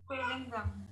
Failing them.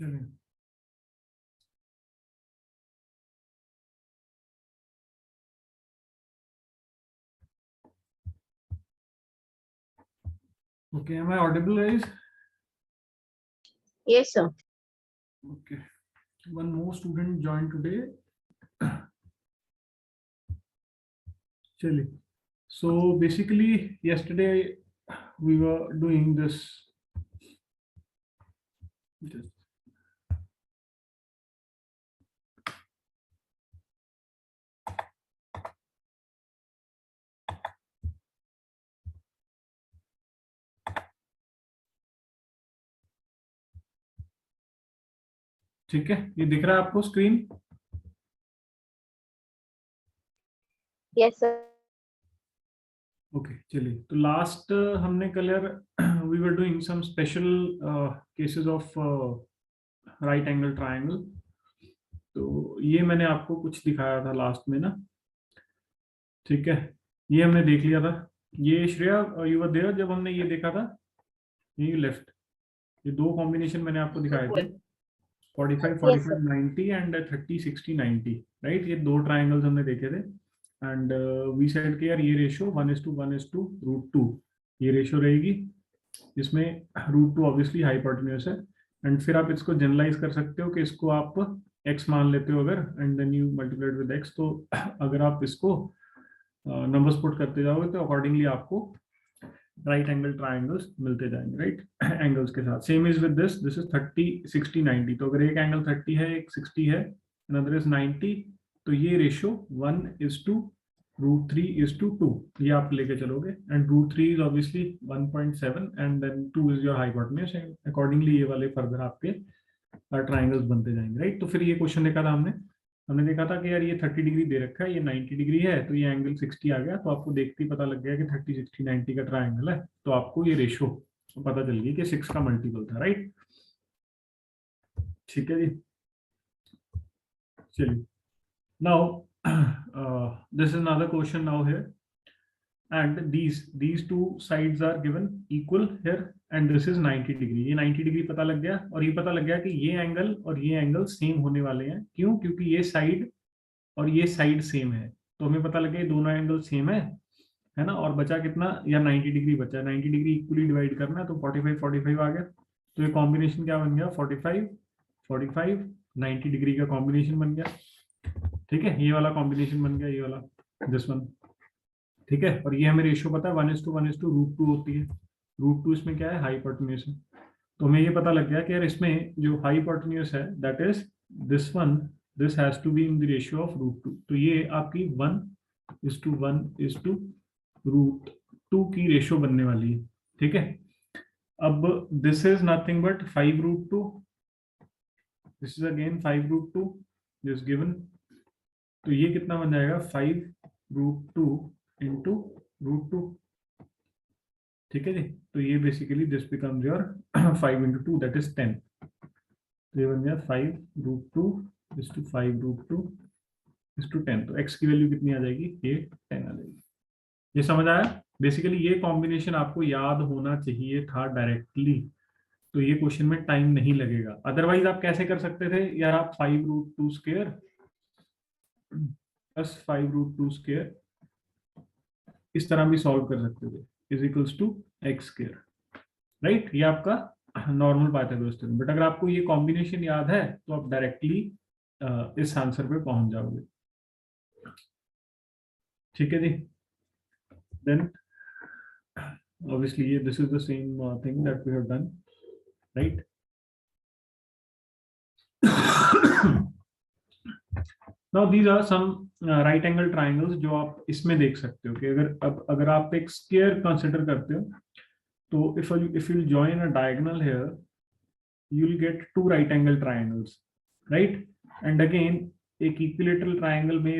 चलिए okay, am I audible, guys? Yes, sir. Okay, one more student joined today. Chali. So basically yesterday we were doing this. ठीक है, ये दिख रहा है आपको स्क्रीन? Yes, sir. ओके चलिए, तो लास्ट हमने कल यार we were doing some special cases of right angle triangle. तो ये मैंने आपको कुछ दिखाया था लास्ट में ना, ठीक है, ये हमने देख लिया था। ये श्रेया यू वर देयर जब हमने ये देखा था, ये लेफ्ट, ये दो कॉम्बिनेशन मैंने आपको दिखाए थे, 45 Yes, sir. 45 90 and 30 60 90, right. ये दो ट्राइंगल्स हमने देखे थे एंड वी सेड कि यार ये रेशियो 1:1:√2 ये रेशियो रहेगी। इसमें √2 ऑब्वियसली हाइपोटेन्यूज है एंड फिर आप इसको जनरलाइज कर सकते हो कि इसको आप x मान लेते हो अगर, and then you multiplied with x। तो अगर आप इसको नंबर्स पुट करते जाओगे तो अकॉर्डिंगली आपको राइट एंगल ट्राइंगल्स मिलते जाएंगे, राइट एंगल्स के साथ। Same is with this is 30 60 90। तो अगर एक एंगल 30 है, एक 60 है, अनदर इज 90, तो ये रेशियो 1:√3:2 ये आप लेके चलोगे and √3 is obviously 1.7 and then 2 is your hypotenuse and accordingly ये वाले फर्दर आपके ट्राइंगल्स बनते जाएंगे, राइट। तो फिर ये क्वेश्चन देखा था हमने, हमने देखा था कि यार ये 30 डिग्री दे रखा है, ये 90 डिग्री है, तो ये एंगल 60 आ गया। तो आपको देखते ही पता लग गया कि 30 60 90 का ट्राइंगल है, तो आपको ये रेशो पता चल गई कि 6 का मल्टीपल था, राइट। ठीक है जी, चलिए now this is another question now here and these two sides are given equal here and this is 90 degree. ये 90 डिग्री पता लग गया और ये पता लग गया कि ये एंगल और ये एंगल सेम होने वाले हैं। क्यों? क्योंकि ये साइड और ये साइड सेम है, तो हमें पता लग गया ये दोनों एंगल सेम है ना। और बचा कितना, या 90 डिग्री बचा। 90 डिग्री इक्वली डिवाइड करना है तो 45 45 आ गया। तो ये कॉम्बिनेशन क्या बन गया, 45 45 90 डिग्री का कॉम्बिनेशन बन गया। ठीक है, ये वाला कॉम्बिनेशन बन गया, ये वाला दिस वन। ठीक है, और ये हमें रेशियो पता है 1:1:√2 होती है। √2 इसमें क्या है, हाइपोटेन्यूज है। तो हमें ये पता लग गया कि यार इसमें जो हाइपोटेन्यूज है that is this one, this has to be in the ratio of √2। तो ये आपकी 1:1:√2 की रेशियो बनने वाली है, ठीक है। अब this is nothing but 5√2, this is again 5√2 this given. तो ये कितना बन जाएगा, 5√2 इंटू √2, ठीक है जी। तो ये basically this becomes your 5 × 2 that is 10। तो ये बन गया 5√2 इज टू 5√2 इज टू 10। तो x की वैल्यू कितनी आ जाएगी, ये 10 आ जाएगी। ये समझ आया? बेसिकली ये कॉम्बिनेशन आपको याद होना चाहिए था डायरेक्टली, तो ये क्वेश्चन में टाइम नहीं लगेगा। अदरवाइज आप कैसे कर सकते थे यार, आप 5√2² प्लस 5√2² इस तरह भी सॉल्व कर सकते थे, is equals to x², right. ये आपका नॉर्मल पाइथागोरस थ्योरम। बट अगर आपको ये कॉम्बिनेशन याद है तो आप डायरेक्टली इस आंसर पे पहुंच जाओगे, ठीक है जी। Then obviously this is the same thing that we have done, right? Now these are some right angle triangles जो आप इसमें देख सकते हो कि अगर आप एक स्क्वायर कंसिडर करते हो, तो if you join a diagonal here, you will get two right angle triangles, right? And again एक equilateral triangle में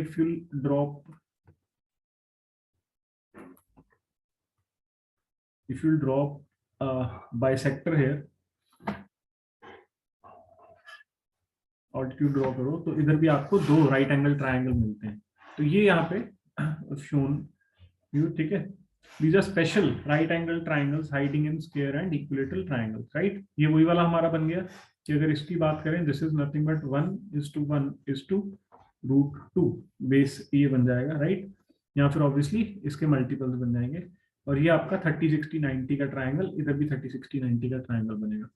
if you drop a bisector here, altitude draw करो, तो इधर भी आपको दो राइट एंगल ट्राइंगल मिलते हैं। तो ये यहाँ पे शोन व्यू, ठीक है। These are special right angle triangles hiding in square and equilateral triangles, right? ये वही वाला हमारा बन गया कि अगर इसकी बात करें, this is nothing but 1:1:√2 base ये बन जाएगा, राइट। या फिर ऑब्वियसली इसके मल्टीपल्स बन जाएंगे। और ये आपका 30-60-90 का ट्राइंगल, इधर भी 30-60-90 का ट्राइंगल बनेगा,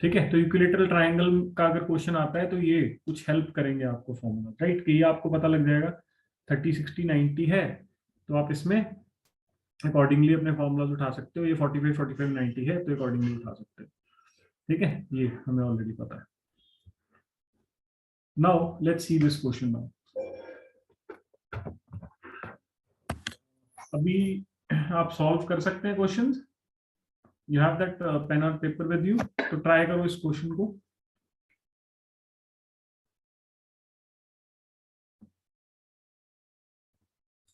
ठीक है। तो इक्विलेटरल ट्राइंगल का अगर क्वेश्चन आता है तो ये कुछ हेल्प करेंगे आपको फॉर्मूला, राइट, कि ये आपको पता लग जाएगा 30-60-90 है, तो आप इसमें अकॉर्डिंगली अपने फॉर्मूलाज उठा सकते हो। ये 45-45-90 है तो अकॉर्डिंगली उठा सकते हो, ठीक है। ये हमें ऑलरेडी पता है। Now let's see this question. Now अभी आप सॉल्व कर सकते हैं questions, you have that pain और पेपर विद यू, तो ट्राई करो इस क्वेश्चन को।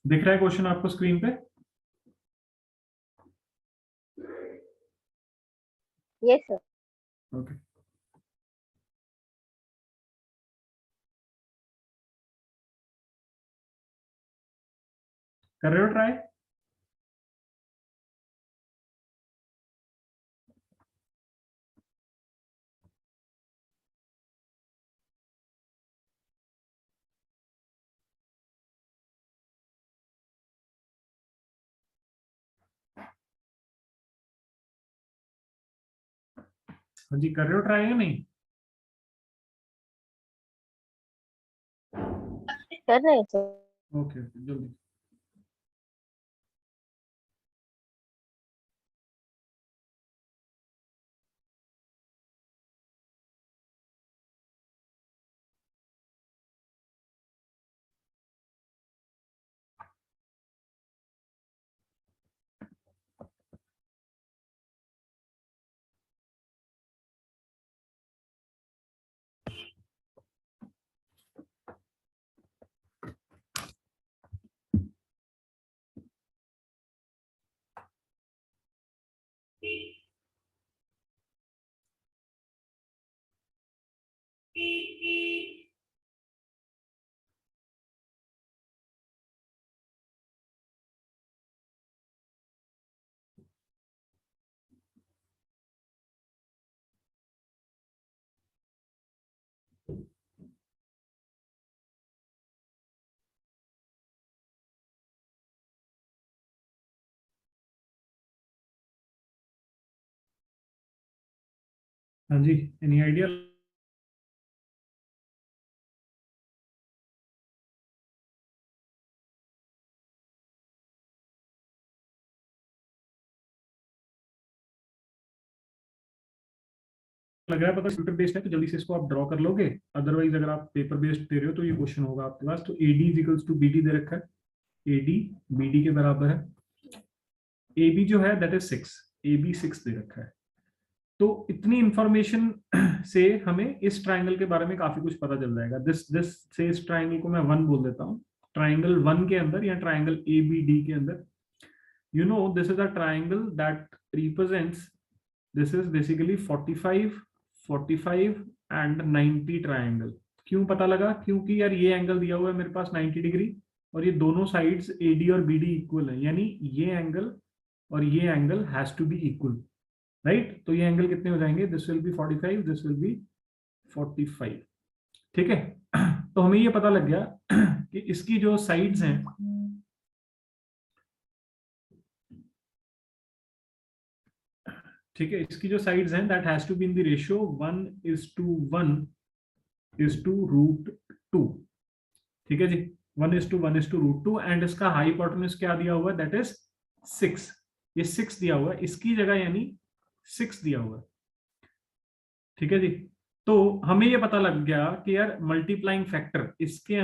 दिख रहा है क्वेश्चन आपको स्क्रीन पे? Yes, sir. ओके, कर रहे हो ट्राई? हाँ जी, कर रहे हो ट्राई या नहीं? कर रहे हैं sir. ओके, जल्दी। हाँ जी, एनी आइडिया? लग रहा है पता कंप्यूटर बेस्ड है तो जल्दी से इसको आप ड्रॉ कर लोगे, अदरवाइज अगर आप पेपर बेस्ड दे रहे हो तो ये क्वेश्चन होगा आपके पास। तो AD is equals to BD दे रखा है, AD BD के बराबर है। AB जो है दैट इज 6, AB 6 दे रखा है। तो इतनी इंफॉर्मेशन से हमें इस ट्राइंगल के बारे में काफी कुछ पता चल जाएगा। दिस से इस ट्राइंगल को मैं 1 बोल देता हूँ। ट्राइंगल 1 के अंदर या ट्राइंगल ABD के अंदर, you know, this is a triangle that represents, this is basically 45 45 and 90 triangle. क्यों पता लगा? क्योंकि यार ये एंगल दिया हुआ है मेरे पास 90 डिग्री और ये दोनों साइड्स AD और BD इक्वल है, यानी ये एंगल और ये angle has to be equal, right? तो ये एंगल कितने हो जाएंगे? This will be 45, this will be 45, ठीक है। तो हमें ये पता लग गया कि इसकी जो साइड्स हैं, ठीक है, इसकी जो साइड्स हैं that has to be in the ratio 1:1:√2, ठीक है जी, 1:1:√2। एंड इसका हाइपोटेन्यूज क्या दिया हुआ है? That is 6। ये 6 दिया हुआ है इसकी जगह, यानी 6 दिया हुआ है, ठीक है जी। तो हमें ये पता लग गया कि यार मल्टीप्लाइंग फैक्टर इसके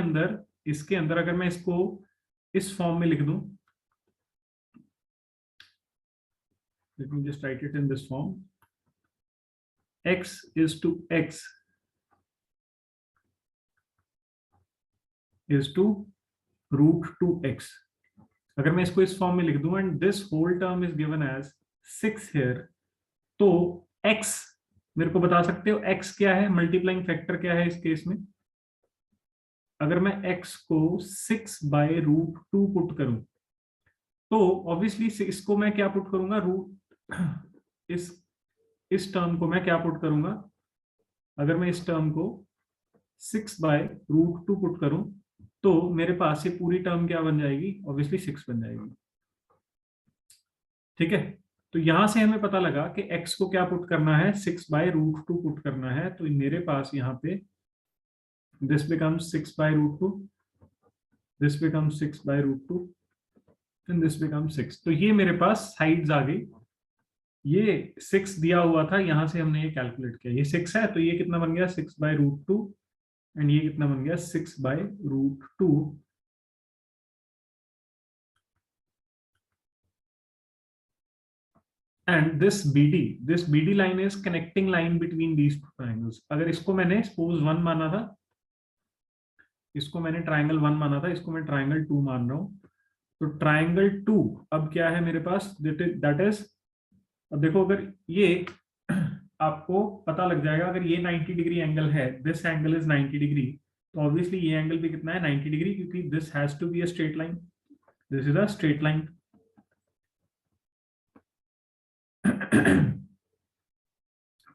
अंदर अगर मैं इसको इस फॉर्म में लिख दूं, let me just write it in this form, x is to x is to √2x। अगर मैं इसको इस फॉर्म में लिख दूं and this whole term is given as 6 here, तो x मेरे को बता सकते हो x क्या है, मल्टीप्लाइंग फैक्टर क्या है इस केस में? अगर मैं x को 6/√2 पुट करूं तो ऑब्वियसली इसको मैं क्या पुट करूंगा? इस टर्म को मैं क्या पुट करूंगा? अगर मैं इस टर्म को 6/√2 पुट करूं तो मेरे पास ये पूरी टर्म क्या बन जाएगी? ऑब्वियसली 6 बन जाएगी, ठीक है। तो यहां से हमें पता लगा कि x को क्या पुट करना है? 6/√2 पुट करना है। तो मेरे पास यहाँ पे this becomes 6/√2, this becomes 6/√2 and this becomes 6। तो ये मेरे पास साइड्स आ गई। ये 6 दिया हुआ था, यहां से हमने ये कैलकुलेट किया, ये 6 है तो ये कितना बन गया? 6/√2 एंड ये कितना बन गया? 6/√2। And this BD line is connecting line between these two triangles. अगर इसको मैंने सपोज 1 माना था, इसको मैंने ट्राइंगल 1 माना था, इसको मैं ट्राइंगल 2 मान रहा हूं, तो ट्राइंगल 2 अब क्या है मेरे पास? दैट इज, अब देखो अगर ये आपको पता लग जाएगा, अगर ये 90 डिग्री एंगल है, दिस एंगल इज 90 डिग्री, तो ऑब्वियसली ये एंगल भी कितना है? 90 डिग्री, क्योंकि this has to be a straight line, this is a straight line.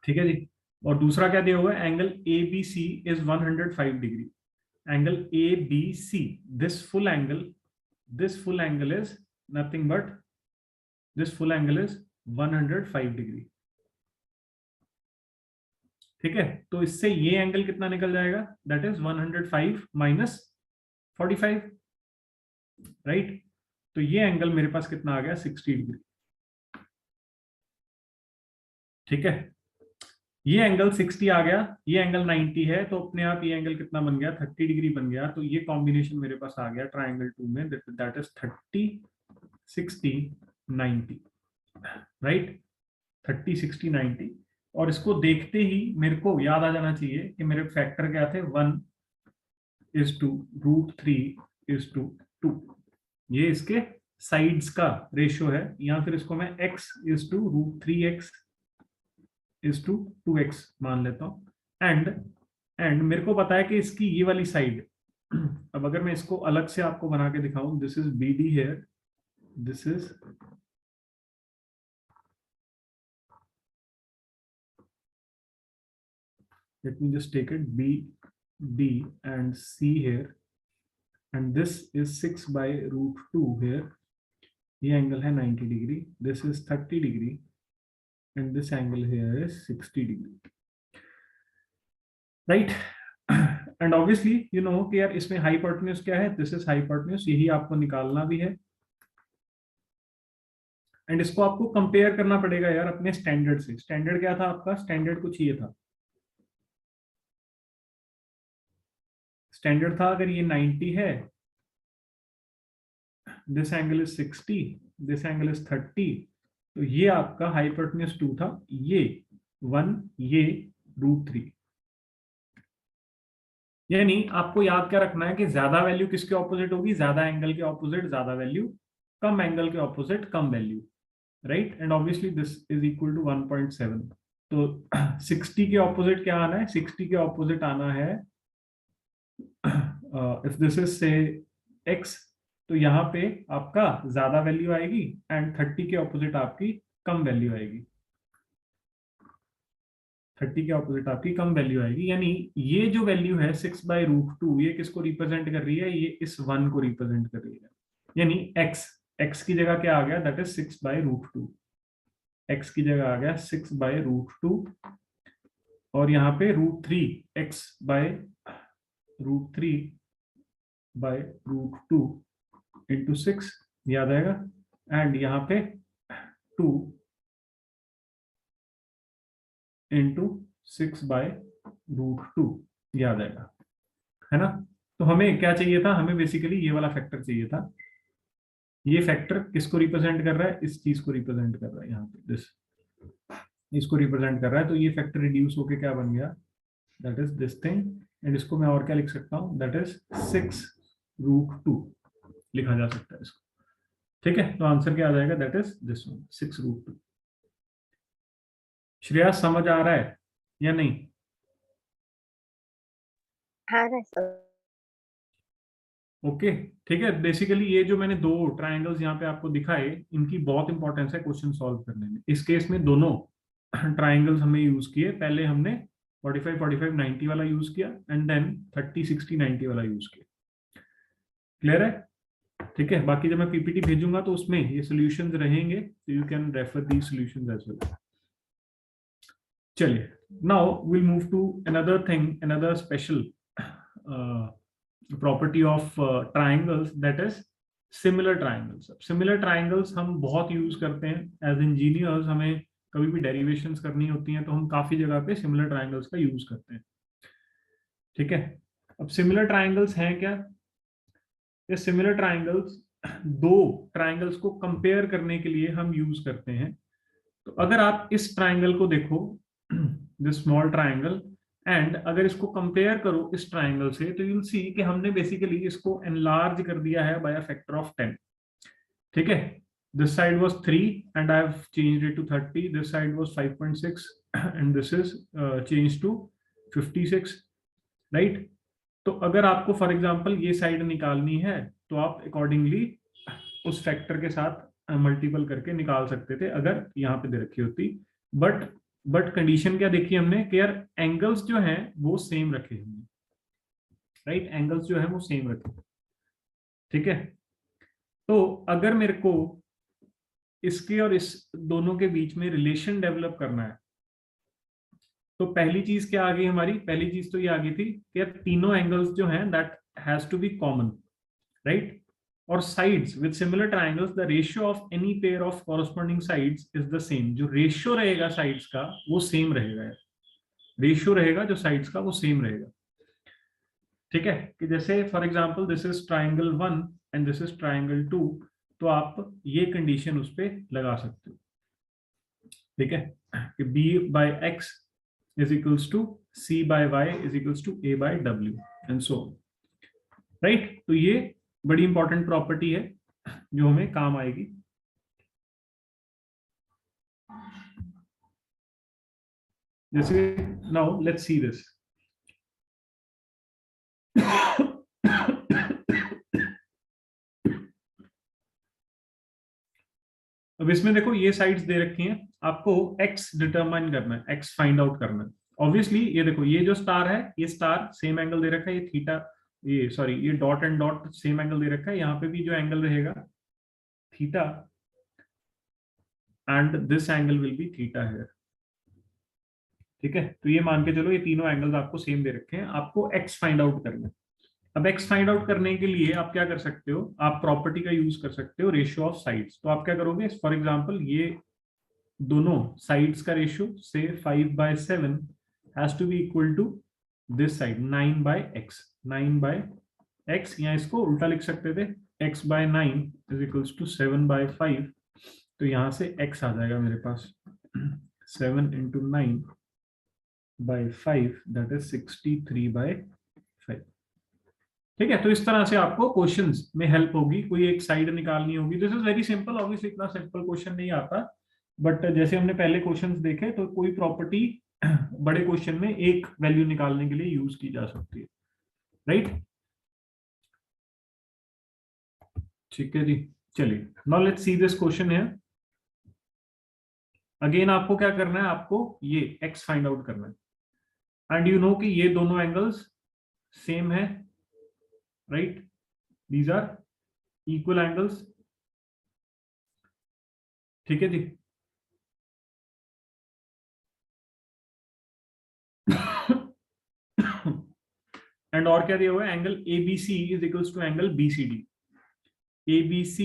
ठीक है जी। और दूसरा क्या दिया हुआ है? Angle ABC is 105 degree. Angle ABC, this full angle is nothing but, this full angle is 105 degree, ठीक है। तो इससे ये एंगल कितना निकल जाएगा? That is 105 minus 45, right. तो ये एंगल मेरे पास कितना आ गया? 60 डिग्री, ठीक है। ये एंगल 60 आ गया, ये एंगल 90 है, तो अपने आप ये एंगल कितना बन गया? 30 डिग्री बन गया। तो ये कॉम्बिनेशन मेरे पास आ गया ट्राइंगल 2 में, दैट इज 30 60 90, राइट, 30 60 90। और इसको देखते ही मेरे को याद आ जाना चाहिए कि मेरे फैक्टर क्या थे? 1:√3:2। ये इसके साइड्स का रेशियो है, या फिर इसको मैं x:√3x:2x मान लेता हूं। एंड मेरे को पता है कि इसकी ये वाली साइड, अब अगर मैं इसको अलग से आपको बना के दिखाऊं, this is BD here, this is, let me just take it BD and C here, and this is 6/√2 here। ये एंगल है 90 degree, this is 30 degree and this angle here is 60 degree, right. And obviously you no कि यार इसमें hypotenuse क्या है? This is hypotenuse, यही आपको निकालना भी है। एंड इसको आपको कंपेयर करना पड़ेगा यार अपने स्टैंडर्ड से। स्टैंडर्ड क्या था आपका? स्टैंडर्ड कुछ ये था, स्टैंडर्ड था अगर ये 90 है, this angle is 60, this angle is 30, तो ये आपका हाइपोटेन्यूज 2 था, ये 1, ये √3। यानी आपको याद क्या रखना है कि ज्यादा वैल्यू किसके ऑपोजिट होगी? ज्यादा एंगल के ऑपोजिट ज्यादा वैल्यू, कम एंगल के ऑपोजिट कम value, right? And obviously this is equal to 1.7। तो 60 के ऑपोजिट क्या आना है? 60 के ऑपोजिट आना है, इफ दिस इज से x, तो यहाँ पे आपका ज्यादा वैल्यू आएगी एंड 30 के ऑपोजिट आपकी कम वैल्यू आएगी। 30 के ऑपोजिट आपकी कम वैल्यू आएगी। यानी ये जो वैल्यू है 6/√2, ये किसको रिप्रेजेंट कर रही है? ये इस 1 को रिप्रेजेंट कर रही है। यानी x की जगह क्या आ गया? That is 6/√2। x की जगह आ गया 6/√2, और यहाँ पे √3, x/√3/√2 इंटू 6 याद आएगा, एंड यहाँ पे 2 इंटू 6/√2 याद आएगा, है ना? तो हमें क्या चाहिए था? हमें बेसिकली ये वाला फैक्टर चाहिए था। ये फैक्टर किसको रिप्रेजेंट कर रहा है? इस चीज को रिप्रेजेंट कर रहा है, यहाँ पे दिस, इसको रिप्रेजेंट कर रहा है। तो ये फैक्टर रिड्यूस होके क्या बन गया? That is this thing, and इसको मैं और क्या लिख सकता हूँ? दैट इज 6√2 लिखा जा सकता है इसको, ठीक है? तो आंसर क्या आ जाएगा? That is this one, 6√2। Shreya समझ आ रहा है या नहीं? हाँ ना सर। ओके, ठीक है। बेसिकली ये जो मैंने दो ट्रायंगल्स यहाँ पे आपको दिखाए, इनकी बहुत इंपॉर्टेंस है क्वेश्चन सॉल्व करने में। इस केस में दोनों ट्रायंगल्स हमने यूज किए। पहले हमने 45-45-90 वाला यूज किया, एंड देन 30-60-90 वाला यूज किया। क्लियर है? ठीक है। बाकी जब मैं पीपीटी भेजूंगा तो उसमें ये सॉल्यूशंस रहेंगे, तो you can refer the solutions as well. चलिए, now will move to another thing, another special property of triangles, that is similar triangles. Similar triangles हम बहुत यूज करते हैं एज इंजीनियर्स। हमें कभी भी डेरिवेशंस करनी होती हैं तो हम काफी जगह पे सिमिलर ट्राइंगल्स का यूज करते हैं, ठीक है? अब सिमिलर ट्राइंगल्स हैं क्या? ये सिमिलर ट्राइंगल्स दो ट्राइंगल्स को कंपेयर करने के लिए हम यूज करते हैं। तो अगर आप इस ट्राइंगल को देखो, दिस स्मॉल ट्राइंगल, एंड अगर इसको कंपेयर करो इस ट्राइंगल से, तो यूल सी कि हमने बेसिकली इसको एनलार्ज कर दिया है बाय अ फैक्टर ऑफ 10, ठीक है? This side was 3 and I have changed it to 30, this side was 5.6 and this is change to 56, right? तो अगर आपको फॉर एग्जांपल ये साइड निकालनी है तो आप अकॉर्डिंगली उस फैक्टर के साथ मल्टीपल करके निकाल सकते थे अगर यहाँ पे दे रखी होती। बट कंडीशन क्या देखी हमने कि यार एंगल्स जो हैं वो सेम रखे हमने, राइट? एंगल्स जो है वो सेम रखे, ठीक है? तो अगर मेरे को इसके और इस दोनों के बीच में रिलेशन डेवलप करना है, तो पहली चीज क्या आ गई हमारी? पहली चीज तो ये आ गई थी कि यार तीनों एंगल्स जो हैं that has to be common, right? और sides with similar triangles, the ratio of any pair of corresponding sides is the same. जो रेशियो रहेगा साइड्स का वो सेम रहेगा, रेशियो रहेगा जो साइड्स का वो सेम रहेगा, ठीक है? कि जैसे for example this is triangle 1 and this is triangle 2, तो आप ये कंडीशन उस पर लगा सकते हो, ठीक है? कि b/x is equals to c/y is equals to a/w and so on, right? तो ये बड़ी इंपॉर्टेंट प्रॉपर्टी है जो हमें काम आएगी। जैसे नाउ लेट्स सी दिस, अब इसमें देखो ये साइड्स दे रखी हैं, आपको x डिटरमाइन करना है, x फाइंड आउट करना है। ऑब्वियसली ये देखो, ये जो स्टार है, ये स्टार सेम एंगल दे रखा है, ये थीटा, ये सॉरी ये dot and dot same angle दे रखा है। यहाँ पे भी जो एंगल रहेगा theta, and this angle will be theta here, ठीक है? तो ये मान के चलो ये तीनों एंगल्स आपको सेम दे रखे हैं, आपको x फाइंड आउट करना है। अब x फाइंड आउट करने के लिए आप क्या कर सकते हो, आप प्रॉपर्टी का यूज कर सकते हो, रेशियो ऑफ साइड्स। तो आप क्या करोगे, फॉर एग्जांपल ये दोनों साइड्स का रेशियो से 5/7 has to be equal to this side 9/x, 9/x, या इसको उल्टा लिख सकते थे, x/9 इज इक्वल्स टू 7/5। तो यहां से x आ जाएगा मेरे पास 7 into 9/5, दैट इज 63/5। ठीक है, तो इस तरह से आपको क्वेश्चंस में हेल्प होगी, कोई एक साइड निकालनी होगी। This is very simple, obviously इतना सिंपल क्वेश्चन नहीं आता, बट जैसे हमने पहले क्वेश्चंस देखे, तो कोई प्रॉपर्टी बड़े क्वेश्चन में एक वैल्यू निकालने के लिए यूज की जा सकती है, राइट? ठीक है जी, चलिए now let's see this question है। अगेन आपको क्या करना है, आपको ये x फाइंड आउट करना है, एंड यू नो कि ये दोनों एंगल्स सेम है, right? These are equal angles. ठीक है जी। एंड और क्या दिया हुआ है, angle ABC is equals to angle BCD। ABC,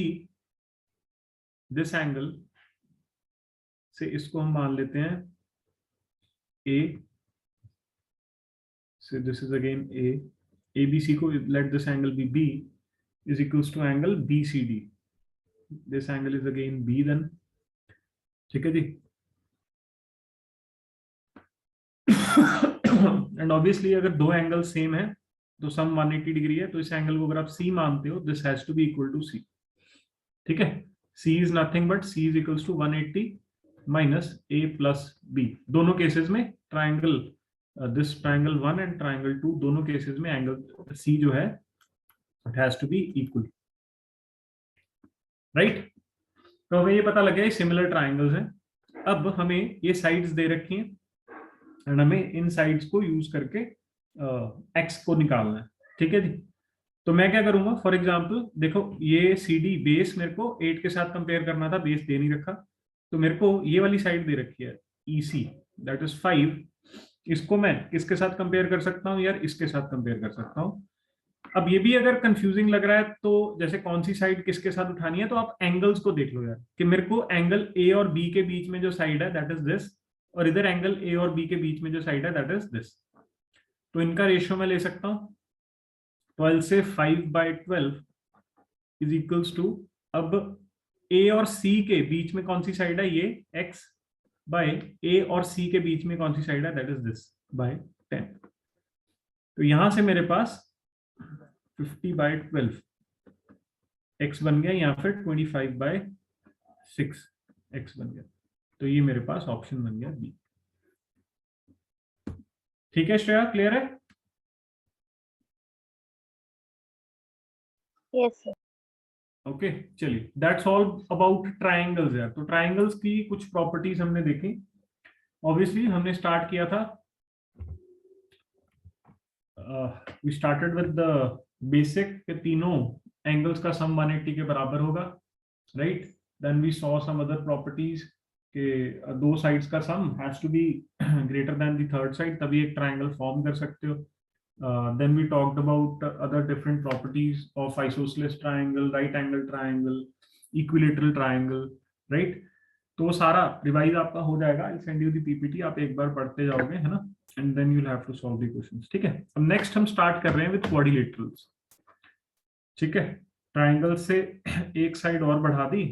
this angle से इसको हम मान लेते हैं A, so this is again A, ABC को let this angle be B is equals to angle BCD, this angle is again B then। ठीक है जी। एंड ऑब्वियसली अगर दो एंगल सेम है तो सम 180 डिग्री है, तो इस एंगल को अगर आप C मानते हो, this has to be equal to C। ठीक है, C is nothing but C is equals to 180 minus A plus B। दोनों केसेस में triangle, this triangle 1 and triangle 2, दोनों केसेस में एंगल C जो है it has to be equal, right? तो हमें ये पता लग गया सिमिलर ट्राइंगल्स हैं। अब हमें ये साइड्स दे रखी हैं एंड हमें इन साइड्स को यूज करके x को निकालना है। ठीक है जी, तो मैं क्या करूंगा, फॉर एग्जांपल देखो ये CD बेस मेरे को 8 के साथ कंपेयर करना था, बेस दे नहीं रखा, तो मेरे को ये वाली साइड दे रखी है EC, दैट इज 5। इसको मैं किसके साथ कंपेयर कर सकता हूँ यार, इसके साथ कंपेयर कर सकता हूँ। अब ये भी अगर कंफ्यूजिंग लग रहा है, तो जैसे कौन सी साइड किसके साथ उठानी है, तो आप एंगल्स को देख लो यार, कि मेरे को एंगल A और B के बीच में जो साइड है दैट इज दिस, और इधर एंगल A और B के बीच में जो साइड है दैट इज दिस। तो इनका रेशियो मैं ले सकता हूं, 12 से 5/12 इज इक्वल्स टू, अब A और C के बीच में कौन सी साइड है, ये x बाय A और C के बीच में कौन सी साइड है, दैट इज दिस बाय 10। तो यहां से मेरे पास 50/12 x बन गया, या फिर 25/6 x बन गया। तो ये मेरे पास ऑप्शन बन गया बी। ठीक है श्रेया, क्लियर है? Yes, sir. ओके, चलिए दैट्स ऑल अबाउट ट्राइंगल्स यार। तो ट्राइंगल्स की कुछ प्रॉपर्टीज हमने देखी। ऑब्वियसली हमने स्टार्ट किया था, we started with the basic के तीनों एंगल्स का सम 180 के बराबर होगा, right? Then we saw some other properties के दो साइड्स का sum has to be greater than the third side, तभी एक ट्राइंगल फॉर्म कर सकते हो। Then we talked about other different properties of isosceles triangle, right angle triangle, equilateral triangle, right? तो सारा रिवाइज आपका हो जाएगा, I'll send you the PPT, आप एक बार पढ़ते जाओगे, है ना? And then you'll have to solve the questions। ठीक है, अब नेक्स्ट हम स्टार्ट कर रहे हैं विद क्वाड्रिलेटरल्स। ठीक है, ट्राइंगल से एक साइड और बढ़ा दी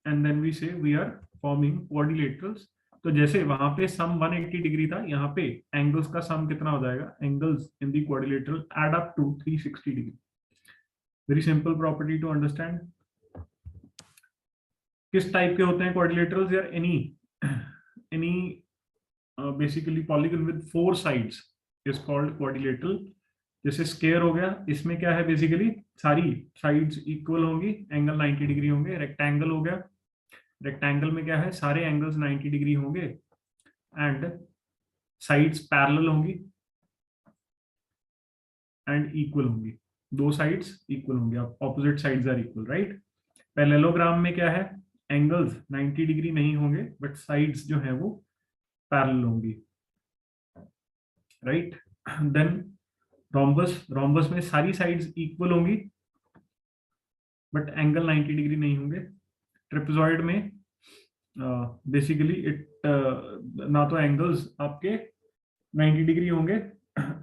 एंड देन वी से वी आर फॉर्मिंग क्वाड्रिलेटरल्स। तो जैसे वहां पे सम 180 डिग्री था, यहाँ पे एंगल्स का सम कितना हो जाएगा, angles in the quadrilateral add up to 360 degree. Very simple property to understand. किस टाइप के होते हैं क्वाड्रिलेटरल्स यार, any basically polygon with 4 sides is called quadrilateral. जैसे स्क्वायर हो गया, इसमें क्या है, बेसिकली सारी साइड्स इक्वल होंगी, एंगल 90 डिग्री होंगे। रेक्टेंगल हो गया, रेक्टेंगल में क्या है, सारे एंगल्स 90 डिग्री होंगे एंड साइड्स पैरेलल होंगी एंड इक्वल होंगी, दो साइड्स इक्वल होंगी, opposite sides are equal, right? Parallelogram में क्या है, एंगल्स 90 डिग्री नहीं होंगे बट साइड्स जो है वो पैरेलल होंगी, राइट? देन रोम्बस, रोम्बस में सारी साइड्स इक्वल होंगी बट एंगल 90 डिग्री नहीं होंगे। ट्रेपेजॉइड में बेसिकली इट ना तो एंगल्स आपके 90 डिग्री होंगे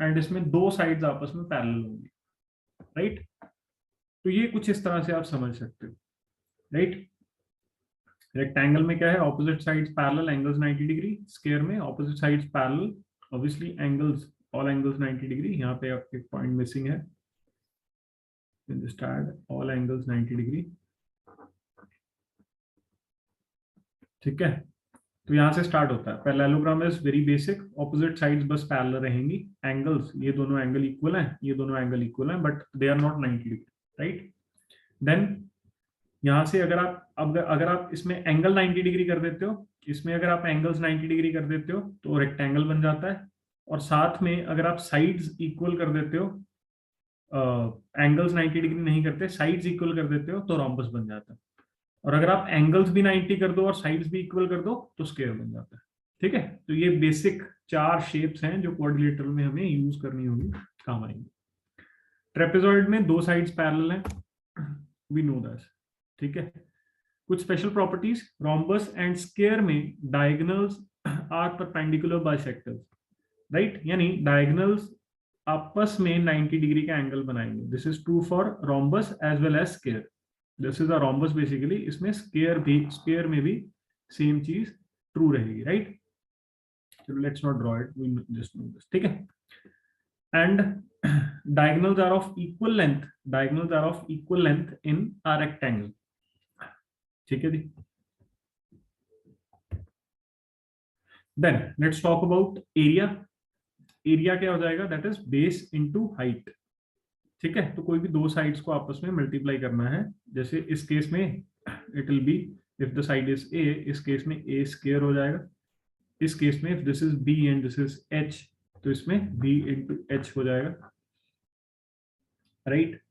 एंड इसमें दो साइड्स आपस में पैरेलल होंगी, राइट। तो ये कुछ इस तरह से आप समझ सकते हो, राइट। रेक्टेंगल में क्या है, opposite sides parallel, angles 90 degree. Square में opposite sides parallel, obviously angles, all angles 90 degree. यहाँ पे आपके पॉइंट मिसिंग है, ऑल एंगल्स 90 डिग्री, ठीक है। तो यहाँ से स्टार्ट होता है। Parallelogram is very basic, opposite sides बस पैरेलल रहेंगी, एंगल्स ये दोनों एंगल इक्वल हैं, ये दोनों एंगल इक्वल हैं but they are not 90 degree, right. Then यहाँ से अगर आप इसमें एंगल 90 डिग्री कर देते हो, इसमें अगर आप एंगल्स 90 डिग्री कर देते हो तो रेक्टेंगल बन जाता है। और साथ में अगर आप साइड्स इक्वल कर देते हो, एंगल्स 90 डिग्री नहीं करते, साइड्स इक्वल कर देते हो तो रोम्बस बन जाता है। और अगर आप एंगल्स भी 90 कर दो और साइड्स भी इक्वल कर दो तो स्क्वायर बन जाता है, ठीक है। तो ये बेसिक 4 शेप्स हैं जो क्वाड्रिलेटरल में हमें यूज करनी होगी, काम आएंगी। ट्रेपेजॉइड में 2 साइड्स पैरेलल हैं, वी नो दैट, ठीक है। कुछ special properties, rhombus and square में diagonals are perpendicular bisectors, right. यानी डायगोनल्स आपस में 90 डिग्री का एंगल बनाएंगे। This is true for rhombus as well as square. This is a rhombus basically, इसमें स्क्वायर में भी सेम चीज ट्रू रहेगी, राइट। चलो let's not draw it, we just know this, ठीक है। And diagonals are of equal length, diagonals are of equal length in a rectangle, ठीक है जी। Then let's talk about area. Area क्या हो जाएगा, that is base into height, ठीक है। तो कोई भी 2 साइड्स को आपस में मल्टीप्लाई करना है, जैसे इस केस में it will B, if the side is a, इस केस में ए स्क्वायर हो जाएगा। इस केस में if this is b and this is h, तो इसमें बी इंटू एच हो जाएगा, राइट।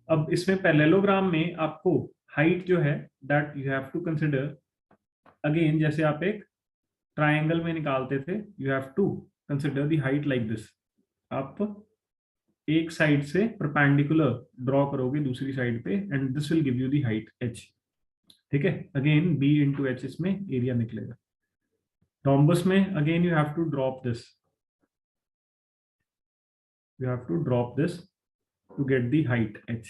अब इसमें पैरेललोग्राम में आपको हाइट जो है that you have to consider, again जैसे आप एक ट्राइंगल में निकालते थे, you have to consider the height like this. आप एक साइड से परपेंडिकुलर ड्रॉ करोगे दूसरी साइड पे and this will give you the height h, ठीक है। अगेन b इंटू एच इसमें एरिया निकलेगा। रोम्बस में again you have to drop this, you have to drop this to get the height h,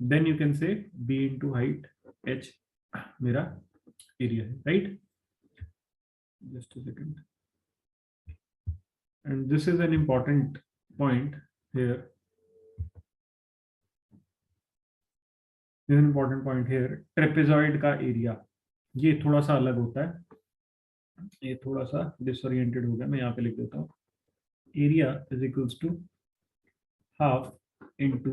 then you can say b into height h मेरा area है, right? Just a second. And this is an important point here. This is an important point here. Trapezoid का area ये थोड़ा सा अलग होता है, ये थोड़ा सा डिसोरिएंटेड हो गया, मैं यहाँ पे लिख देता हूँ। Area is equals to half into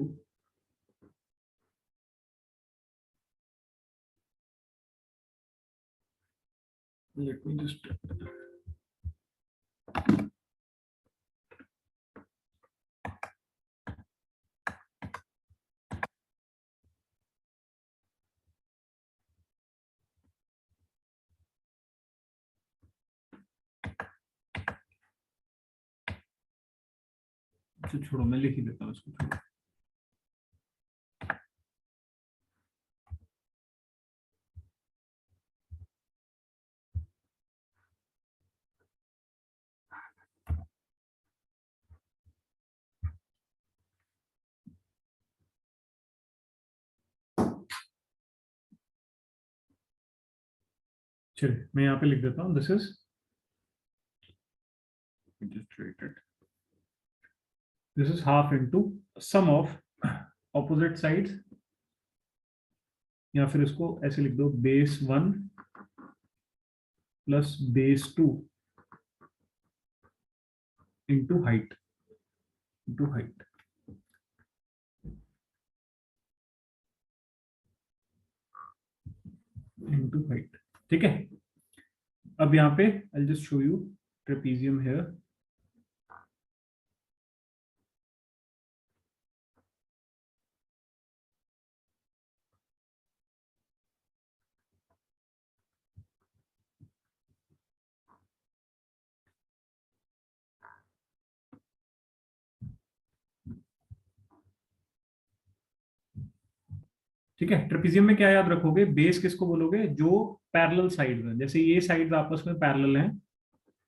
let me just छोड़ो, मैं लिख ही देता हूँ इसको, छोड़ो। चलिए मैं यहाँ पे लिख देता हूँ, this is this is half into sum of opposite sides, या फिर इसको ऐसे लिख दो, base 1 plus base 2 into height, into height, into height, ठीक है। अब यहाँ पे I just show you trapezium here. ठीक है, ट्रेपेजियम में क्या याद रखोगे, बेस किसको बोलोगे, जो पैरेलल साइड्स हैं, जैसे ये साइड्स आपस में पैरेलल हैं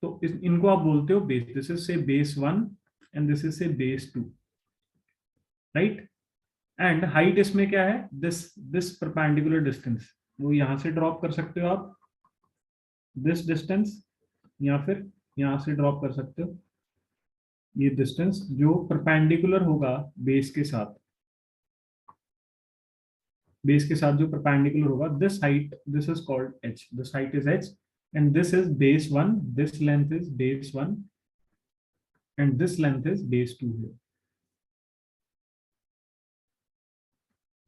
तो इनको आप बोलते हो बेस। दिस इज से बेस 1 एंड दिस इज से बेस 2, राइट। एंड हाइट इसमें क्या है, दिस परपेंडिकुलर डिस्टेंस, वो यहां से ड्रॉप कर सकते हो आप दिस डिस्टेंस, या फिर यहां से ड्रॉप कर सकते हो ये डिस्टेंस जो परपेंडिकुलर होगा बेस के साथ, बेस के साथ जो परपेंडिकुलर होगा, this height, this is called h, this height is h and this is base 1, this length is base 1 and this length is base 2 है,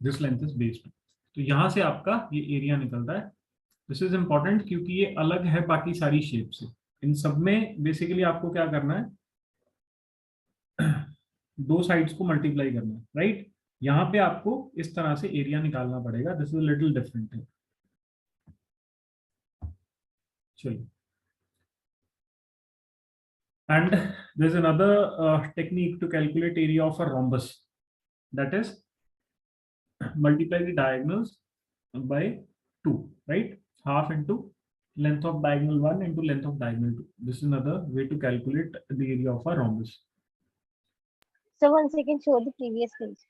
दिस लेंथ इज बेस 2। तो यहां से आपका ये एरिया निकलता है। दिस इज इंपॉर्टेंट क्योंकि ये अलग है बाकी सारी शेप से। इन सब में बेसिकली आपको क्या करना है, दो साइड्स को मल्टीप्लाई करना है, राइट। यहाँ पे आपको इस तरह से एरिया निकालना पड़ेगा, दिस इज लिटिल डिफरेंट है। चलिए, and there is another technique to calculate area of a rhombus, that is multiply the diagonals by 2, right, half into length of diagonal 1 into length of diagonal 2. This is another way to calculate the area of a rhombus. So once again show the previous page.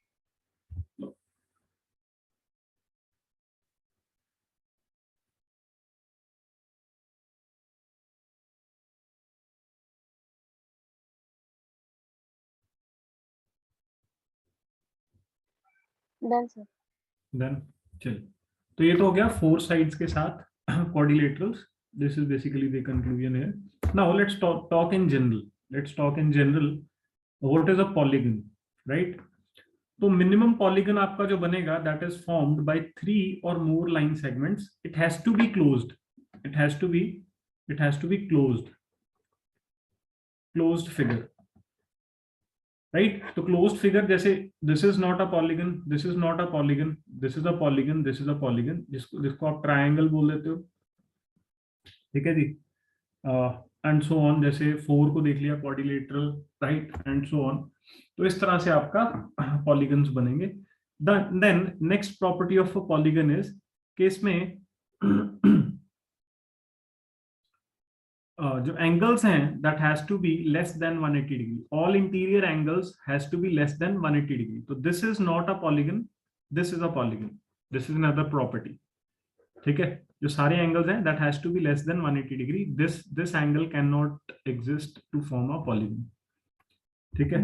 Done, sir. Then चलिए, तो ये तो हो गया four sides के साथ quadrilaterals. This is basically the conclusion here. Now let's talk in general. Let's talk in general. What is a polygon, right? तो minimum polygon आपका जो बनेगा that is formed by 3 or more line segments. It has to be closed. It has to be closed figure, right? तो closed figure जैसे this is not a polygon, this is not a polygon, this is a polygon, this is a polygon, जिसको आप triangle बोल देते हो, ठीक है जी। एंड सो ऑन, जैसे 4 को देख लिया quadrilateral, right, and so on. तो इस तरह से आपका पॉलीगन्स बनेंगे। Then next property of a polygon is कि इसमें जो एंगल्स हैं that has to be less than 180 degree, all interior angles has to be less than 180 degree. तो this is not a polygon, this is a polygon, this is another property, ठीक है। जो सारे angles हैं that has to be less than 180 degree, this angle can not exist to form a polygon, ठीक है।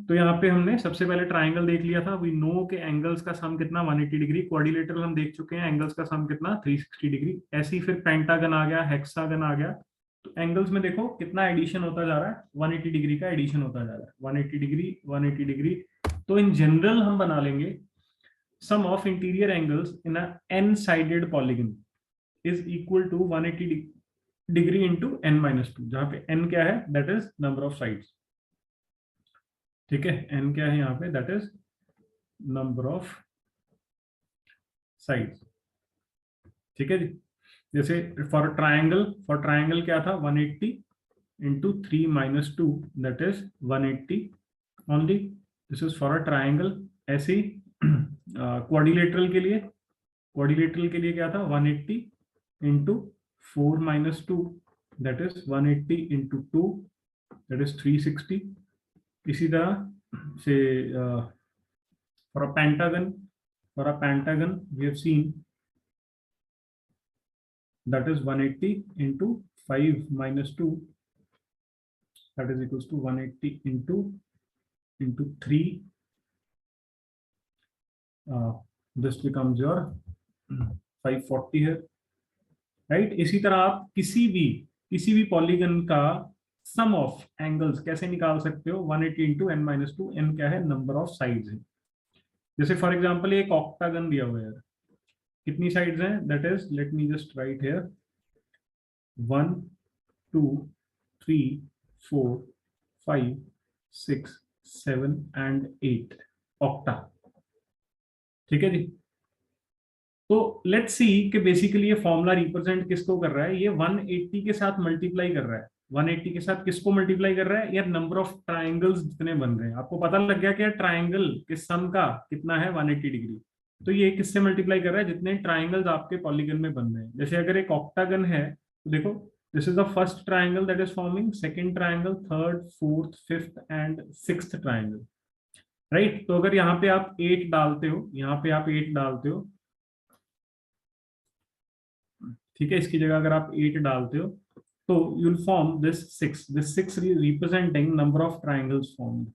तो यहाँ पे हमने सबसे पहले ट्राइंगल देख लिया था, वी नो के एंगल्स का सम कितना 180 डिग्री, क्वाड्रिलेटरल हम देख चुके हैं, एंगल्स का सम कितना 360 डिग्री। ऐसे ही फिर पेंटागन आ गया, हेक्सागन आ गया। तो एंगल्स में देखो कितना एडिशन होता जा रहा है, 180 डिग्री का एडिशन होता जा रहा है, 180 डिग्री, 180 डिग्री। तो इन जनरल हम बना लेंगे sum of interior angles in a n-sided polygon is equal to 180 degree into n minus 2, जहां पे n क्या है, that is number of sides, ठीक है। n क्या है यहाँ पे, that is number of sides, ठीक है जी। जैसे फॉर ट्रायंगल क्या था, 180 into 3 minus 2, that is 180 only. This is for a triangle. ऐसे ही क्वाड्रिलेटरल के लिए क्या था, 180 into 4 minus 2, that is 180 into 2, that is 360. इसी तरह से for a pentagon we have seen that is 180 into 5 minus 2, that is equals to 180 into 3. This becomes your 540 है, right. इसी तरह आप किसी भी पॉलीगन का सम ऑफ एंगल्स कैसे निकाल सकते हो, 180 इंटू n माइनस 2, n क्या है, नंबर ऑफ साइड्स है। जैसे फॉर एग्जांपल एक ऑक्टागन दिया हुआ है, कितनी साइड्स हैं, that is, let me just right here, 1 2 3 4 5 6 7 and 8 octa, ठीक है जी। तो लेट्स सी कि बेसिकली ये फॉर्मूला रिप्रेजेंट किसको कर रहा है, ये 180 के साथ मल्टीप्लाई कर रहा है। 180 के साथ किसको मल्टीप्लाई कर रहा है, यार नंबर ऑफ ट्राइंगल्स जितने बन रहे हैं। आपको पता लग गया कि ट्राइंगल के सम का कितना है 180 डिग्री, तो ये किससे मल्टीप्लाई कर रहा है, जितने ट्राइंगल्स आपके पॉलीगन में बन रहे हैं। जैसे अगर एक ऑक्टागन है तो देखो, this is the first triangle that is forming, second triangle, third, fourth, fifth and sixth triangle, right. तो अगर यहाँ पे आप 8 डालते हो, यहाँ पे आप 8 डालते हो, ठीक है, इसकी जगह अगर आप 8 डालते हो तो you'll form this six representing number of triangles formed,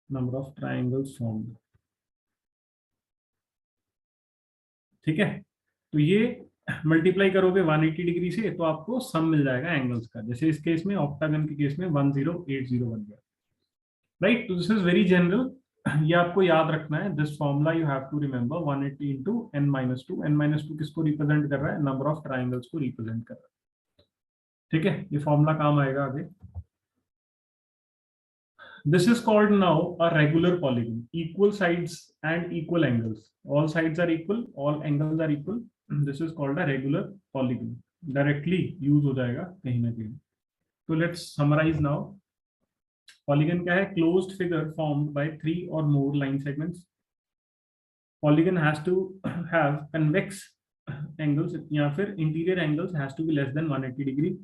number of triangles formed, ठीक है। तो ये मल्टीप्लाई करोगे 180 डिग्री से तो आपको सम मिल जाएगा एंगल्स का। जैसे इस केस में, ऑक्टागन के केस में 1080 बन गया, राइट। तो दिस इज वेरी जनरल, ये आपको याद रखना है। This formula you have to remember, 180 into n-2। n-2 किसको रिप्रेजेंट कर रहा है, नंबर ऑफ ट्राइंगल्स को रिप्रेजेंट कर रहा है, ठीक है। ये फॉर्मूला काम आएगा आगे। This is called now a regular polygon. Equal sides and equal angles. All sides are equal, all angles are equal. This is called a regular polygon. Directly use हो जाएगा कहीं ना कहीं। तो let's summarize now. Polygon क्या है? Closed figure formed by 3 or more line segments. Polygon has to have convex angles या फिर interior angles has to be less than 180 degree.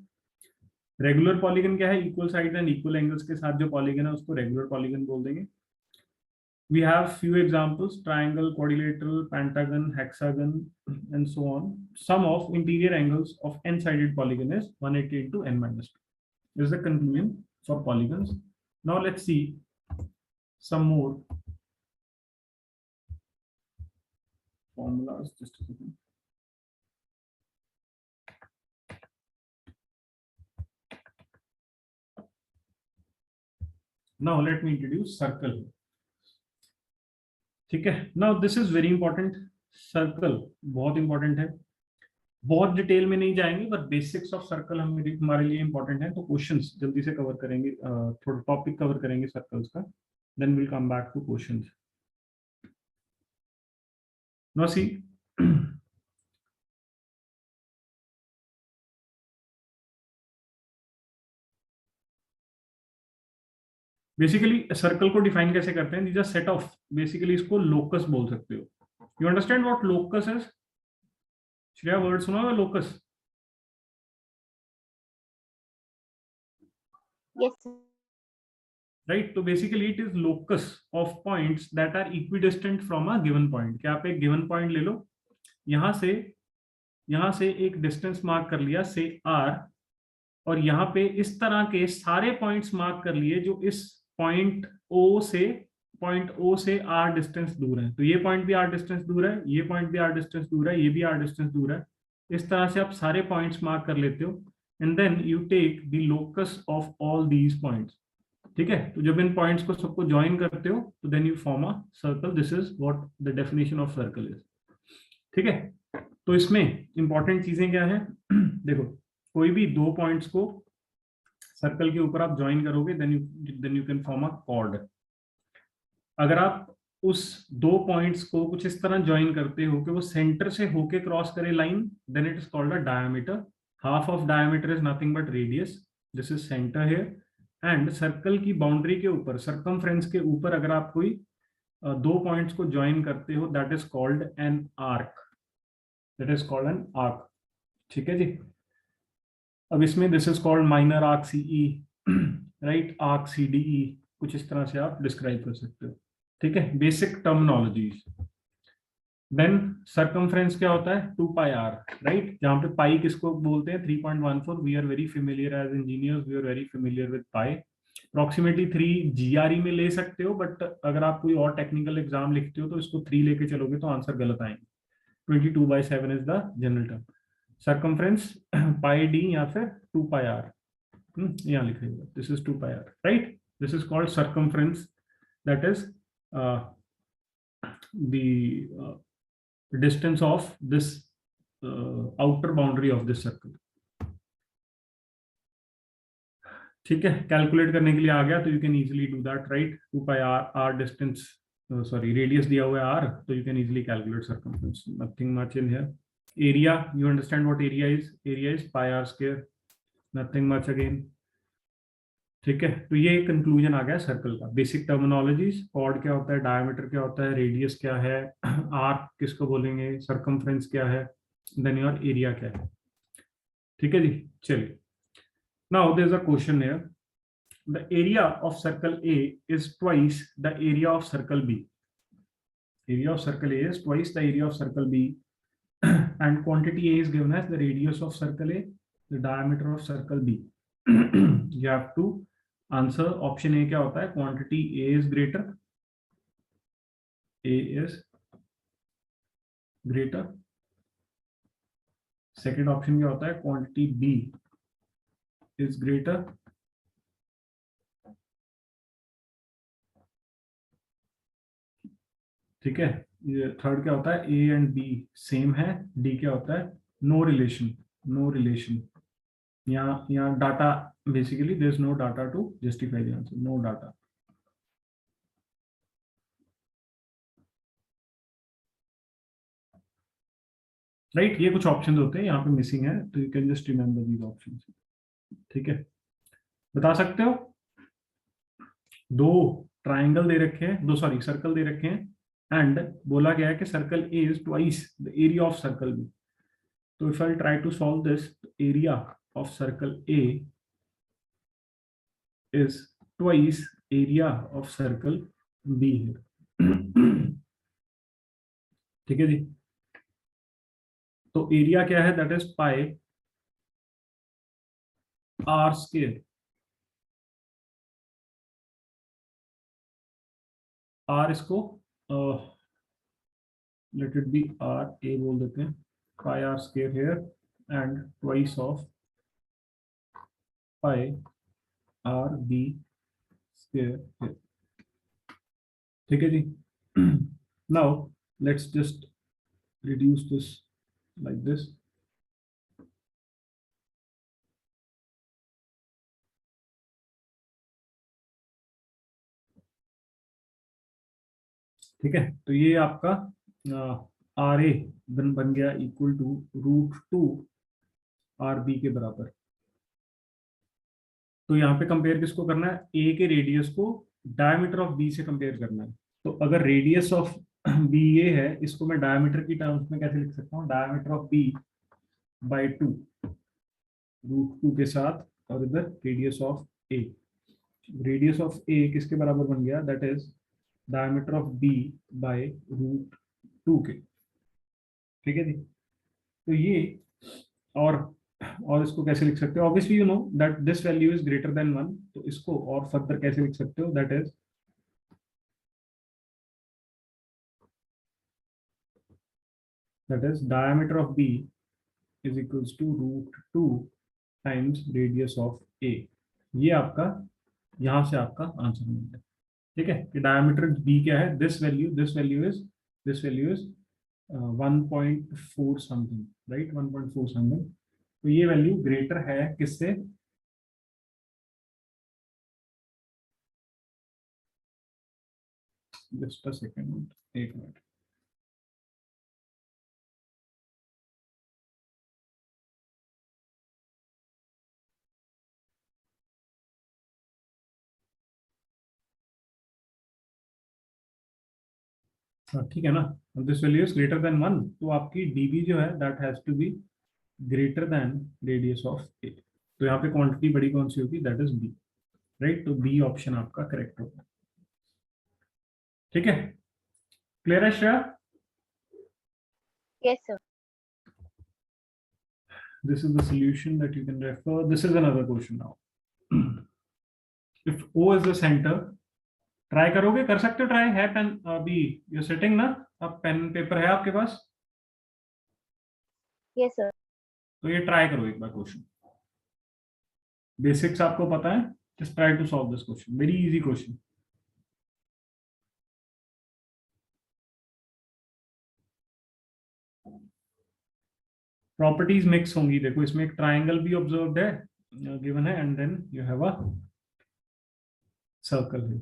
Regular polygon क्या है? Equal side and equal angles के साथ जो polygon है उसको रेगुलर पॉलीगन बोल देंगे। We have few examples: triangle, quadrilateral, pentagon, hexagon, and so on. Sum of interior angles of n-sided polygon is 180 into n-2. This is the conclusion for polygons. Now let's see some more formulas. Just a second. Now let me introduce circle. ठीक है। Now this is very important, circle बहुत important है। बहुत detail में नहीं जाएंगे, but basics of circle हमारे लिए इंपॉर्टेंट है। तो क्वेश्चंस जल्दी से कवर करेंगे, थोड़ा टॉपिक कवर करेंगे सर्कल्स का, then will come back to questions. Now see, basically circle को डिफाइन कैसे करते हैं? These are set of, basically इसको लोकस बोल सकते हो। You understand what locus is? Shreya, word सुना होगा लोकस? Yes, sir. राइट। तो basically it is locus of points that are equidistant from a given point. क्या आप एक गिवन पॉइंट ले लो, यहां से एक डिस्टेंस मार्क कर लिया से r, और यहाँ पे इस तरह के सारे पॉइंट्स मार्क कर लिए जो इस पॉइंट O से r डिस्टेंस दूर है। तो ये पॉइंट भी r डिस्टेंस दूर है, ये पॉइंट भी r डिस्टेंस दूर है, ये भी r डिस्टेंस दूर है। इस तरह से आप सारे पॉइंट्स मार्क कर लेते हो, and then you take the locus of all these points, ठीक है। तो जब इन पॉइंट्स को सबको ज्वाइन करते हो तो then you form a circle. This is what the definition of circle is, ठीक है। तो इसमें इंपॉर्टेंट चीजें क्या है? देखो, कोई भी दो पॉइंट्स को सर्कल के ऊपर आप ज्वाइन करोगे, then you can form a chord. अगर आप उस दो पॉइंट्स को कुछ इस तरह ज्वाइन करते हो कि वो सेंटर से होके क्रॉस करे line, then it is called a diameter. Half of diameter is nothing but radius, this is centre here. And circle की बाउंड्री के ऊपर, सर्कमफ्रेंस के ऊपर अगर आप कोई दो पॉइंट्स को ज्वाइन करते हो, that is called an arc, that is called an arc, ठीक है जी। अब इसमें this is called minor arc CE, right, arc CDE, कुछ इस तरह से आप डिस्क्राइब कर सकते हो, ठीक है। Basic terminologies. देन सर्कमफ्रेंस क्या होता है? 2 पाई आर, राइट। जहां पे पाई किसको बोलते हैं? 3.14। We are very familiar as engineers, we are very familiar with pi. Approximately 3 GRE में ले सकते हो, बट अगर आप कोई और टेक्निकल एग्जाम लिखते हो तो इसको 3 लेके चलोगे तो आंसर गलत आएंगे। 22/7 is the general term. Circumference pi d या फिर 2 पाई आर, यहाँ लिखेगा, this is 2 pi r, right. This is called circumference, that is the distance of this outer boundary of this circle, ठीक है। कैलकुलेट करने के लिए आ गया तो you can easily do that, right. 2 pi r distance, sorry radius दिया हुआ है r, तो you can easily calculate circumference, nothing much in here. Area, you understand what area is? Area is pi r square, nothing much again. ठीक है, तो ये conclusion आ गया circle का, बेसिक टर्मिनोलॉजीज, कॉर्ड क्या होता है, डायमीटर क्या होता है, रेडियस क्या है, आर्क किसको बोलेंगे, सरकमफ्रेंस क्या है, देन योर एरिया क्या है। ठीक है जी, चलिए। Now there is a question here, the area of circle A is twice the area of circle B, area of circle A is twice the area of circle B, and quantity A is given as the radius of circle A, the diameter of circle B. You have to answer option A क्या होता है, quantity A is greater, A is greater. Second option क्या होता है, quantity B is greater. ठीक है, ये third क्या होता है, A एंड B सेम है, D क्या होता है, नो रिलेशन, नो रिलेशन। यहाँ data, basically there is no data to justify the answer, no data. Right, ये कुछ ऑप्शंस होते हैं यहाँ पे मिसिंग है, तो you can just remember these options. ठीक है, बता सकते हो, दो ट्राइंगल दे रखे हैं, दो सॉरी सर्कल दे रखे हैं, एंड बोला गया है कि circle A is twice the area of circle B. तो if I try to solve this, area of circle A is twice area of circle B है। ठीक है जी, तो एरिया क्या है, that is pi r square, r इसको let it be r A बोल देते हैं, pi r square here and twice of pi r b square here. ठीक है जी। Now let's just reduce this like this. ठीक है, तो ये आपका आर ए बन गया इक्वल टू √2 आर बी के बराबर। तो यहाँ पे कंपेयर किसको करना है, ए के रेडियस को डायमीटर ऑफ बी से कंपेयर करना है। तो अगर रेडियस ऑफ बी ये है, इसको मैं डायमीटर की टर्म्स में कैसे लिख सकता हूँ, डायमीटर ऑफ बी बाई 2, √2 के साथ, और इधर radius of A, radius of A किसके बराबर बन गया, that is diameter of B by √2 के। ठीक है जी, तो ये, और इसको कैसे लिख सकते हो, obviously you know that this value is greater than 1, तो इसको और फर्दर कैसे लिख सकते हो, that is diameter of B is equals to √2 times radius of A. ये आपका, यहां से आपका आंसर मिल गया। ठीक है, कि डायमीटर बी क्या है, this value is 1.4 something, right, 1.4 something. तो ये वैल्यू ग्रेटर है किससे, जस्ट अ सेकेंड, एक मिनट। हाँ, ठीक है ना, this value is greater than 1, तो आपकी डीबी जो है that has to be greater than radius of A. तो यहाँ पे क्वांटिटी बड़ी कौन सी होगी, दैट इज बी, राइट, तो बी ऑप्शन आपका करेक्ट होगा। ठीक है, क्लियर है Shreya? Yes, sir. This is the solution that you can refer. This is another question now. If O is the center, try करोगे, कर सकते हो ट्राई, है पेन अभी, यू सिटिंग ना, अब पेन पेपर है आपके पास, Yes, sir. तो ये ट्राई करो एक बार क्वेश्चन, बेसिक्स आपको पता है, just try to solve this question, very easy question. Properties mix होंगी, देखो इसमें एक ट्राइंगल भी ऑब्जर्व्ड है, गिवन है, and then you have a circle है।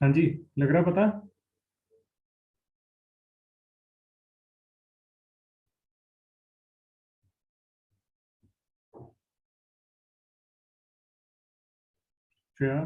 हाँ जी, लग रहा पता? श्रेया,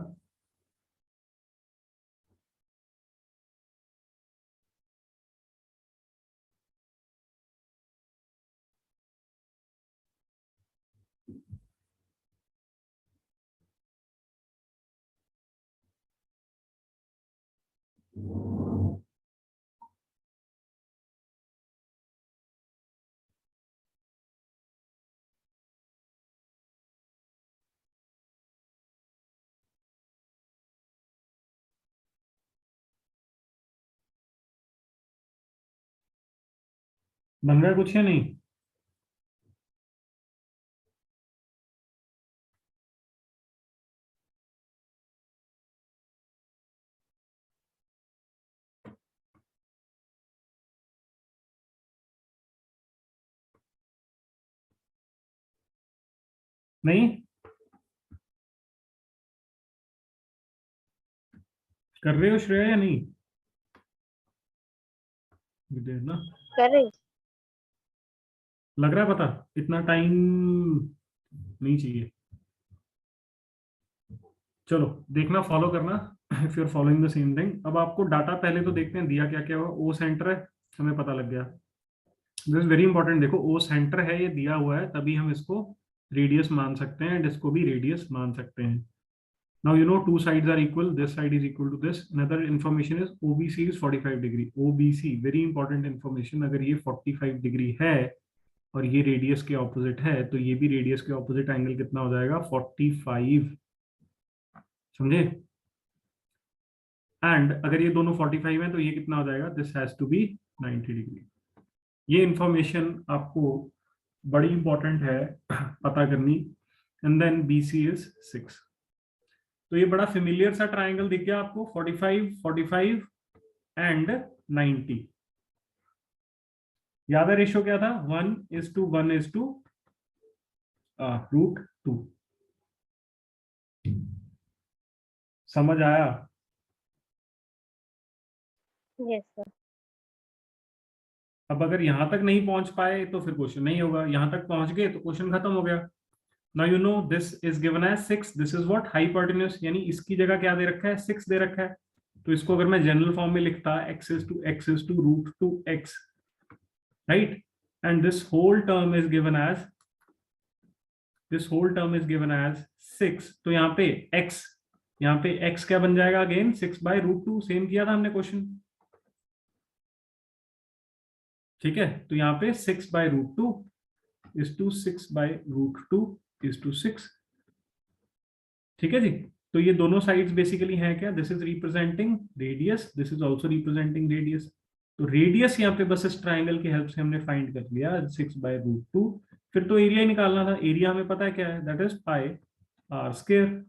बन रहा है कुछ या नहीं? नहीं कर रहे हो श्रेया या नहीं? विदेश ना, Correct. लग रहा है पता? इतना टाइम नहीं चाहिए। चलो देखना, फॉलो करना if you are following the same thing. अब आपको डाटा पहले तो देखते हैं दिया क्या क्या हुआ। ओ सेंटर है, हमें पता लग गया। This is very important. देखो ओ सेंटर है, ये दिया हुआ है, तभी हम इसको रेडियस मान सकते हैं एंड इसको भी रेडियस मान सकते हैं। Now you know two sides are equal, this side is equal to this. Another information is OBC is 45 degree. OBC very important information. अगर ये 45 डिग्री है और ये रेडियस के ऑपोजिट है, तो ये भी रेडियस के ऑपोजिट एंगल कितना हो जाएगा? 45। समझे? एंड अगर ये दोनों 45 है तो ये कितना हो जाएगा? This has to be 90 degree. ये इंफॉर्मेशन आपको बड़ी इंपॉर्टेंट है पता करनी। And then BC is 6। तो ये बड़ा फेमिलियर सा ट्राइंगल दिख गया आपको, 45 45 एंड 90। याद है रेशियो क्या था? 1:1:√2। समझ आया? Yes, sir. अब अगर यहां तक नहीं पहुंच पाए तो फिर क्वेश्चन नहीं होगा, यहां तक पहुंच गए तो क्वेश्चन खत्म हो गया। Now you know this is given as 6। This is what? Hypotenuse, यानी इसकी जगह क्या दे रखा है? 6 दे रखा है। तो इसको अगर मैं जनरल फॉर्म में लिखता, x is to √2x, right? And this whole term is given as 6। तो यहाँ पे x क्या बन जाएगा? अगेन 6/√2। सेम किया था हमने क्वेश्चन, ठीक है? तो यहाँ पे 6/√2 इज टू 6/√2 इज टू 6। ठीक है जी? तो ये दोनों साइड्स बेसिकली हैं क्या? This is representing radius, this is also representing radius. तो रेडियस यहाँ पे बस इस ट्राइंगल की हेल्प से हमने फाइंड कर लिया, 6/√2। फिर तो एरिया ही निकालना था। एरिया हमें पता है क्या है? That is πr²।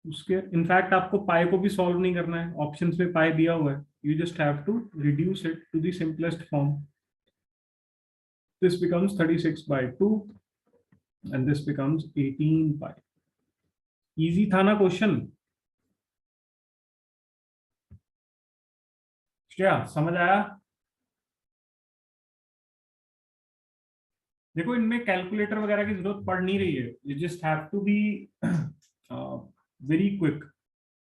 उसके इनफैक्ट आपको पाई को भी सॉल्व नहीं करना है, ऑप्शंस में पाई दिया हुआ है। You just have to reduce it to the simplest form. This becomes 36/2 and this becomes 18π। Easy था ना क्वेश्चन? श्रेया समझ आया? देखो इनमें कैलकुलेटर वगैरह की जरूरत पड़ नहीं रही है, you just have to be very quick.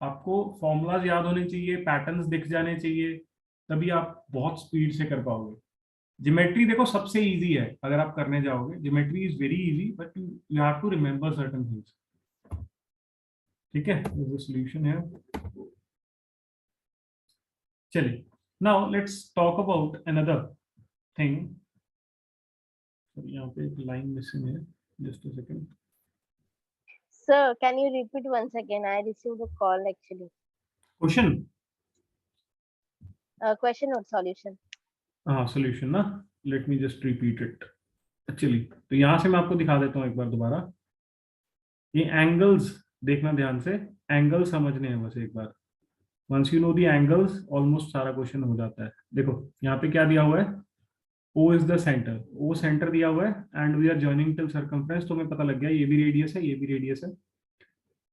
आपको फॉर्मूलाज याद होने चाहिए, पैटर्न्स दिख जाने चाहिए, तभी आप बहुत स्पीड से कर पाओगे। ज्योमेट्री देखो सबसे इजी है, अगर आप करने जाओगे geometry is very easy, but you have to remember certain things. ठीक है, सोल्यूशन है। चलिए, now let's talk about another thing. यहाँ पे एक लाइन मिसिंग है, just a second. Sir, can you repeat once again? I received a call actually. Question, Question or solution? हाँ solution ना, let me just repeat it. चलिए, तो यहाँ से मैं आपको दिखा देता हूँ एक बार दोबारा। ये एंगल्स देखना ध्यान से, एंगल समझने हैं बस एक बार। Once you know the angles, almost सारा क्वेश्चन हो जाता है। देखो यहाँ पे क्या दिया हुआ है? O is the centre, O centre दिया हुआ है and we are joining till circumference. तो हमें पता लग गया ये भी रेडियस है, ये भी रेडियस है।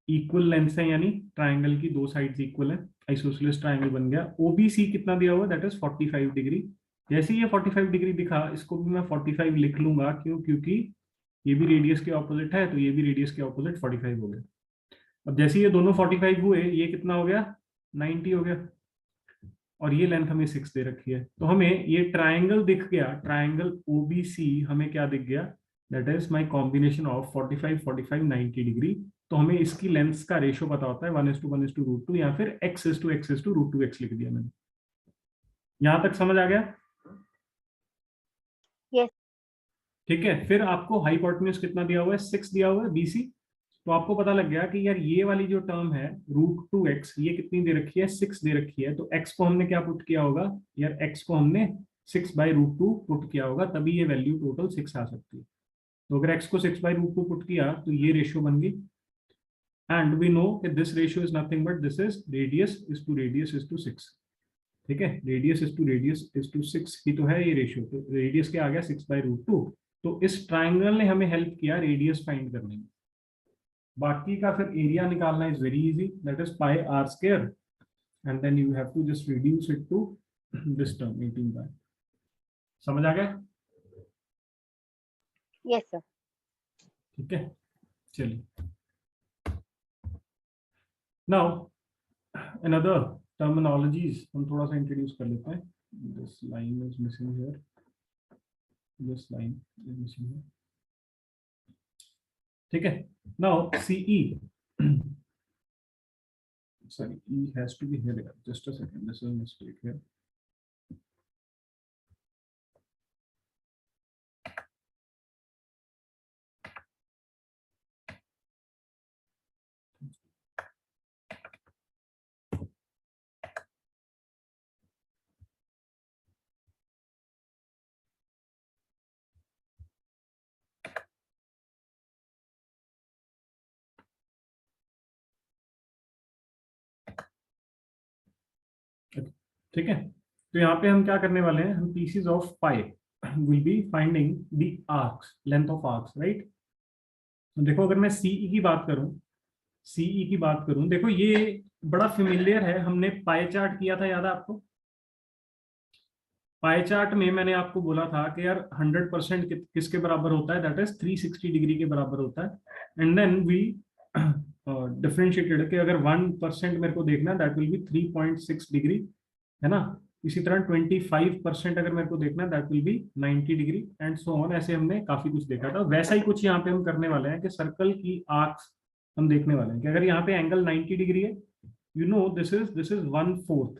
इक्वल लेंथ है, यानी ट्राइंगल की दो साइड्स इक्वल है, आइसोसेलेस ट्राइंगल बन गया। ओबीसी कितना दिया हुआ, दैट इज 45 डिग्री। जैसे ये 45 डिग्री दिखा, इसको भी मैं 45 लिख लूंगा, क्यों, क्योंकि ये भी रेडियस के ऑपोजिट है, तो ये भी रेडियस के ऑपोजिट 45 हो गया। अब जैसे ये दोनों 45 हुए, ये कितना हो गया, 90 हो गया, और ये लेंथ हमें 6 दे रखी है, तो हमें ये ट्राइंगल दिख गया, ट्राइंगल ओबीसी हमें क्या दिख गया, that is my combination of 45 45 90 degree. तो हमें इसकी लेंथ्स का रेशियो पता होता है 1:1:√2, या फिर x:x:√2x लिख दिया मैंने। यहां तक समझ आ गया? Yes. ठीक है, फिर आपको हाइपोटेन्यूज कितना दिया हुआ है, 6 दिया हुआ है बीसी। तो आपको पता लग गया कि यार ये वाली जो टर्म है √2x, ये कितनी दे रखी है, 6 दे रखी है। तो x को हमने क्या पुट किया होगा, यार x को हमने 6/√2 पुट किया होगा, तभी ये वैल्यू टोटल 6 आ सकती है। तो अगर x को 6/√2 पुट किया तो ये रेशियो बन गई, एंड वी नो कि this ratio is nothing but this is रेडियस:6। ठीक है, रेडियस:6 ही तो है ये रेशियो, तो रेडियस क्या आ गया, 6/√2। तो इस ट्राइंगल ने हमें हेल्प किया रेडियस फाइंड करने में। बाकी का फिर एरिया निकालना is very easy, that is pi r square, and then you have to just reduce it to this term 18 pi. समझ आ गया? Yes, sir. ठीक है, चलिए। नाउ another terminologies हम थोड़ा सा इंट्रोड्यूस कर लेते हैं। This line is missing here, this line is missing here. ठीक है, now CE, sorry, E has to be here. Just a second, this is a mistake here. ठीक है, तो यहाँ पे हम क्या करने वाले हैं, हम pieces of pi will be finding the arcs, length of arcs, right. देखो अगर मैं सीई की बात करूं, सीई की बात करूं, देखो ये बड़ा फेमिलियर है, हमने पाई चार्ट किया था, याद है आपको? पाई चार्ट में मैंने आपको बोला था कि यार 100% किसके बराबर होता है, दैट इज 360 डिग्री के बराबर होता है। एंड देन वी डिफरेंशिएटेड कि अगर 1% मेरे को देखना है, दैट विल बी 3.6 डिग्री, है ना। इसी तरह 25% अगर मेरे को देखना है, that will be 90 degree, and so on. ऐसे हमने काफी कुछ देखा था, वैसा ही कुछ यहाँ पे हम करने वाले हैं कि सर्कल की आर्क्स हम देखने वाले हैं कि अगर यहाँ पे एंगल 90 डिग्री है, यू नो दिस इज 1/4।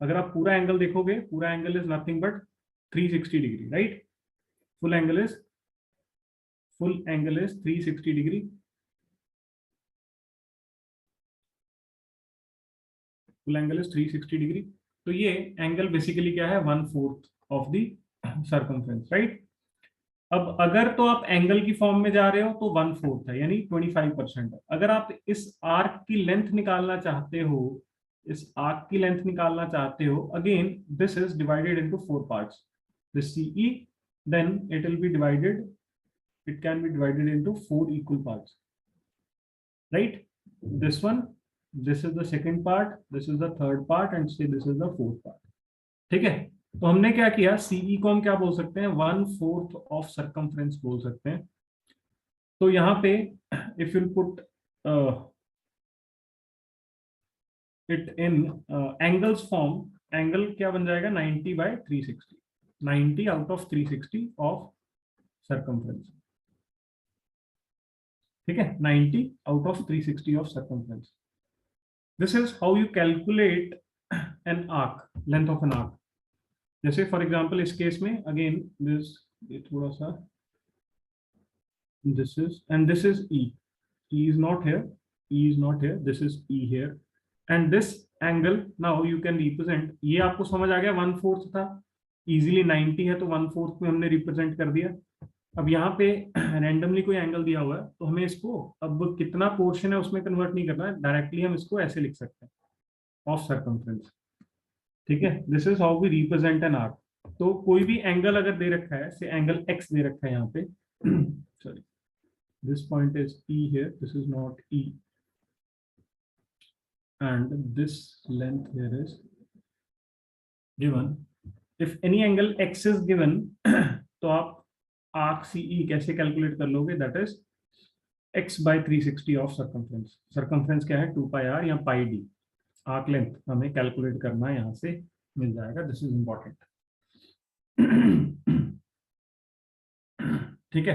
अगर आप पूरा एंगल देखोगे, पूरा angle is nothing but 360 degree, right. Full angle is 360 degree. Full angle is 360 degree. तो ये एंगल बेसिकली क्या है, 1/4 ऑफ द सर्कमफ्रेंस, राइट। अब अगर तो आप एंगल की फॉर्म में जा रहे हो तो 1/4 है, यानी 25% है। अगर आप इस आर्क की लेंथ निकालना चाहते हो, इस आर्क की लेंथ निकालना चाहते हो, again this is divided into 4 parts, this CE, then it will be divided, it can be divided into 4 equal parts, right? This one, this is the second part, this is the third part, and say this is the fourth part. ठीक है, तो हमने क्या किया, CE को हम क्या बोल सकते हैं, 1/4 ऑफ सर्कमफ्रेंस बोल सकते हैं। तो यहाँ पे if you put it in angles form, angle क्या बन जाएगा, 90/360, 90 आउट ऑफ 360 ऑफ सर्कमफ्रेंस। ठीक है, 90 out of 360 of circumference. This is how you calculate an arc, length of an arc. जैसे फॉर एग्जांपल इस केस में अगेन दिस, ये थोड़ा सा, this is and this is E is not here, E is not here, this is E here, and this angle now you can represent, ये आपको समझ आ गया, 1/4 था, इजीली 90 है तो 1/4 में हमने रिप्रेजेंट कर दिया। अब यहाँ पे रैंडमली कोई एंगल दिया हुआ है, तो हमें इसको अब कितना पोर्शन है उसमें कन्वर्ट नहीं करना है, डायरेक्टली हम इसको ऐसे लिख सकते हैं, ऑफ सर्कमफ्रेंस। ठीक है, this is how we represent an arc. तो कोई भी एंगल अगर दे रखा है, से एंगल x दे रखा है यहाँ पे, sorry, this point is E here, this is not E, and this length here is given. If any angle x is given, तो आप arc CE कैसे कैलकुलेट कर लोगे? That is x by 360 of circumference. Circumference क्या है? 2 pi r या pi d. Arc length हमें calculate करना है, यहां से मिल जाएगा. This is important. ठीक है.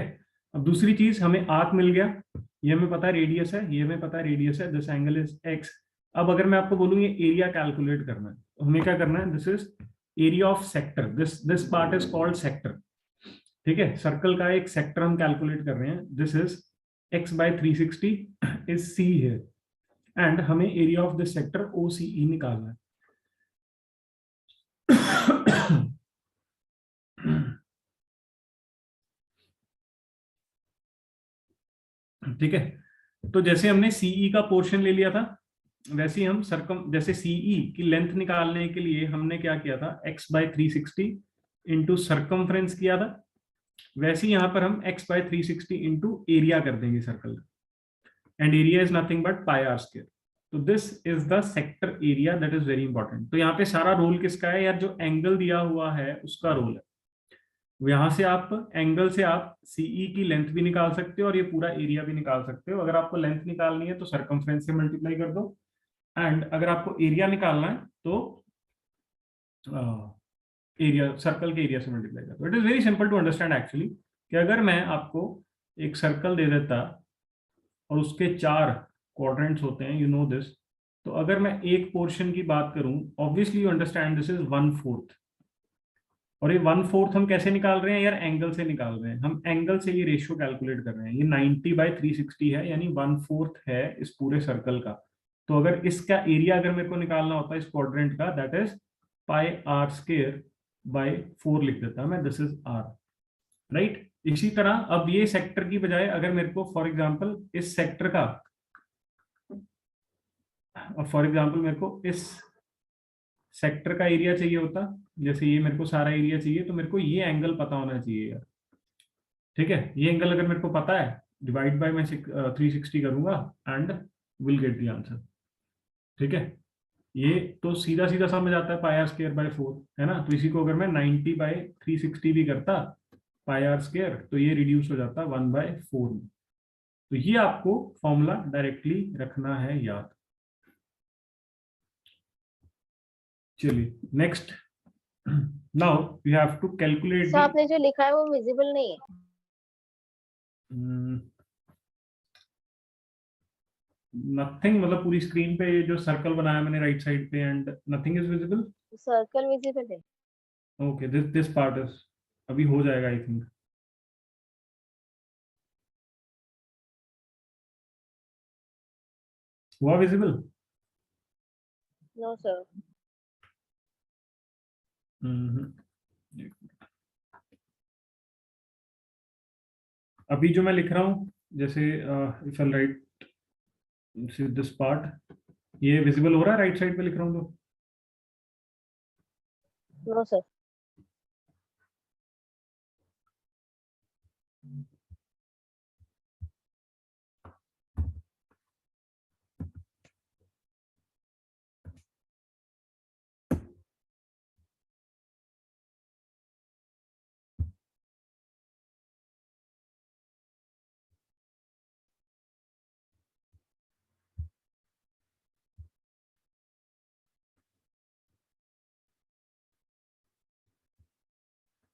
अब दूसरी चीज, हमें आर्क मिल गया, ये हमें पता है रेडियस है, ये हमें पता है रेडियस है. This angle is x. अब अगर मैं आपको बोलूँ ये एरिया कैलकुलेट करना है, तो हमें क्या करना है? This is area of sector. This part is called sector. ठीक है, सर्कल का एक सेक्टर हम कैलकुलेट कर रहे हैं. This is x by 360 is c है, एंड हमें area of this sector OCE निकालना है. ठीक है, तो जैसे हमने CE का पोर्शन ले लिया था, वैसे ही हम जैसे CE की लेंथ निकालने के लिए हमने क्या किया था? x by 360 इंटू सर्कमफ्रेंस किया था. वैसे ही यहां पर हम x by 360 इंटू एरिया कर देंगे circle, and area is nothing but pi r square. तो this is the sector area. That is very important. तो यहाँ पे सारा रोल किसका है यार? जो एंगल दिया हुआ है उसका रोल है. यहां से आप एंगल से आप CE की लेंथ भी निकाल सकते हो और ये पूरा एरिया भी निकाल सकते हो. अगर आपको लेंथ निकालनी है तो सर्कमफ्रेंस से मल्टीप्लाई कर दो, एंड अगर आपको एरिया निकालना है तो एरिया, सर्कल के एरिया से मल्टीप्लाई कर दो. It is very simple to understand actually, कि अगर मैं आपको एक सर्कल दे देता और उसके 4 क्वाड्रेंट्स होते हैं, यू नो दिस, तो अगर मैं एक पोर्शन की बात करूं, obviously you understand this is 1/4. और ये 1/4 हम कैसे निकाल रहे हैं यार? एंगल से निकाल रहे हैं. हम एंगल से ये रेशियो कैलकुलेट कर रहे हैं. ये 90 by 360 है, यानी 1/4 है इस पूरे सर्कल का. तो अगर इसका एरिया अगर मेरे को निकालना होता है इस क्वाड्रेंट का, that is pi r square by 4 लिख देता मैं. This is r, right. इसी तरह अब ये सेक्टर की बजाय अगर मेरे को फॉर एग्जांपल इस सेक्टर का, फॉर एग्जांपल मेरे को इस सेक्टर का एरिया चाहिए होता, जैसे ये मेरे को सारा एरिया चाहिए, तो मेरे को ये एंगल पता होना चाहिए यार. ठीक है, ये एंगल अगर मेरे को पता है, डिवाइड बाय मैं 360 करूंगा and will get the answer. ठीक है, ये तो सीधा सीधा समझ आता है, पाई आर स्क्वायर बाय 4 है ना. तो इसी को अगर मैं 90 by 360 भी करता पाई आर स्क्वायर, तो ये रिड्यूस हो जाता 1/4 में. तो ये आपको फॉर्मूला डायरेक्टली रखना है याद. चलिए next. Now we have to calculate. Sir आपने जो लिखा है वो विजिबल नहीं है. नथिंग, मतलब पूरी स्क्रीन पे ये जो सर्कल बनाया मैंने राइट साइड पे, and nothing is visible. Circle visible है. ओके, दिस पार्ट इज, अभी हो जाएगा आई थिंक. हुआ विजिबल? No sir. अभी जो मैं लिख रहा हूँ, जैसे if I write this part, ये विजिबल हो रहा है राइट साइड पे लिख रहा हूँ तो? No sir.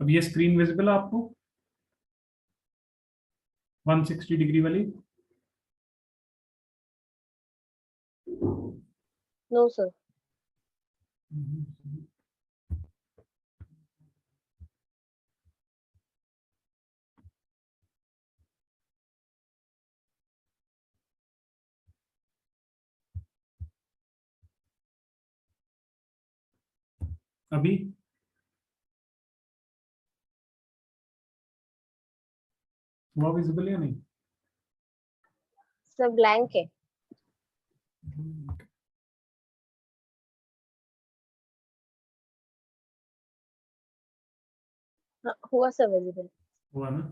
अब ये स्क्रीन विजिबल है आपको 160 डिग्री वाली? No sir. अभी हुआ विजिबल या नहीं? सर ब्लैंक है. हाँ, हुआ सर विजिबल. हुआ ना.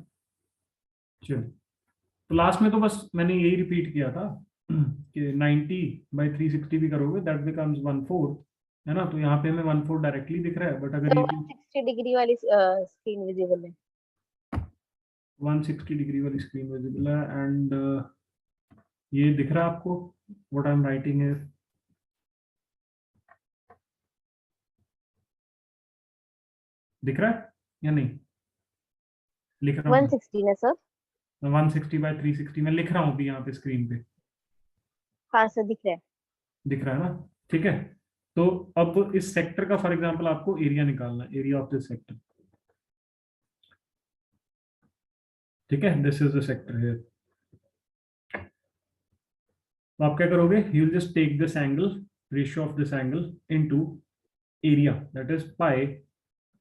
चलो तो लास्ट में तो बस मैंने यही रिपीट किया था कि 90/360 भी करोगे दैट बिकम्स 1/4, है ना। तो यहाँ पे हमें 1/4 डायरेक्टली दिख रहा है, बट अगर सर ये 160 डिग्री वाली स्क्रीन विजिबल है। 160 डिग्री वाली स्क्रीन विजिबल है, एंड ये दिख रहा है आपको व्हाट आई एम राइटिंग है, दिख रहा है या नहीं? लिख रहा हूँ 160 ना सर? मैं 160/360 में लिख रहा हूँ अभी यहाँ पे स्क्रीन पे, हाँ सर दिख रहा है। दिख रहा है ना? ठीक है। तो अब इस सेक्टर का फॉर एग्जांपल आपको एरिया निकालना है, एरिया ऑफ दिस सेक्टर। ठीक है, this is the sector here. तो आप क्या करोगे, you will just take this angle, ratio of this angle into area, that is pi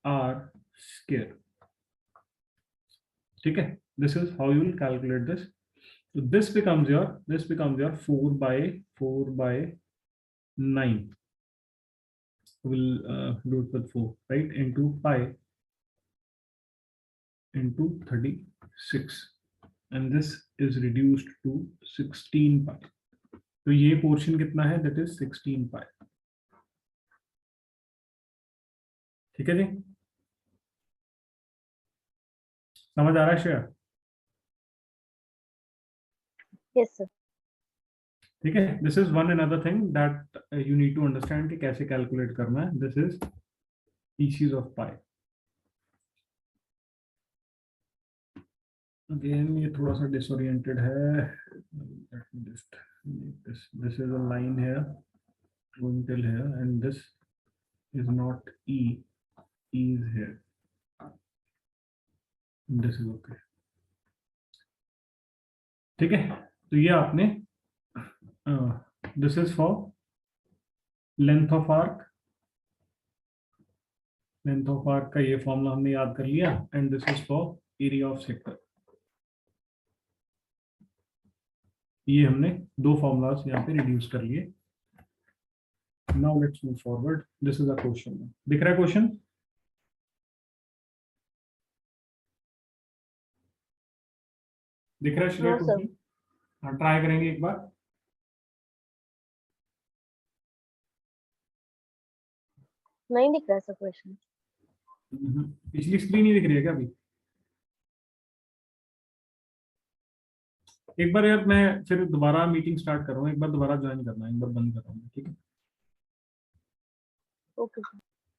r square. ठीक है, this is how you will calculate this. So this becomes your 4/9. We'll do it with 4, right? Into pi into 36, and this is reduced to 16 pi. तो ये portion कितना है? That is 16 pi. ठीक है जी, समझ आ रहा है श्रेया? Yes sir. ठीक है, this is one another thing that you need to understand कि कैसे कैलकुलेट करना है। This is pieces of pi. Again ये थोड़ा सा डिसोरिएंटेड है, let me just make this is a line here going till here, and this is not E is here, this is okay। ठीक है, तो ये आपने this is for length of arc, length of arc का ये formula हमने याद कर लिया, and this is for area of sector. ये हमने दो फॉर्मूलाज यहाँ पे रिड्यूस कर लिए। Now let's move forward, this is a question. दिख रहा है क्वेश्चन? दिख रहा है श्रेया नो सर, क्वेश्चन? हाँ, ट्राई करेंगे एक बार। नहीं दिख रहा सर क्वेश्चन। पिछली स्क्रीन ही दिख रही है क्या अभी? एक बार यार मैं फिर दोबारा मीटिंग स्टार्ट कर रहा हूँ, एक बार दोबारा ज्वाइन करना है, एक बार बंद कर रहा हूँ, ठीक है? Okay sir.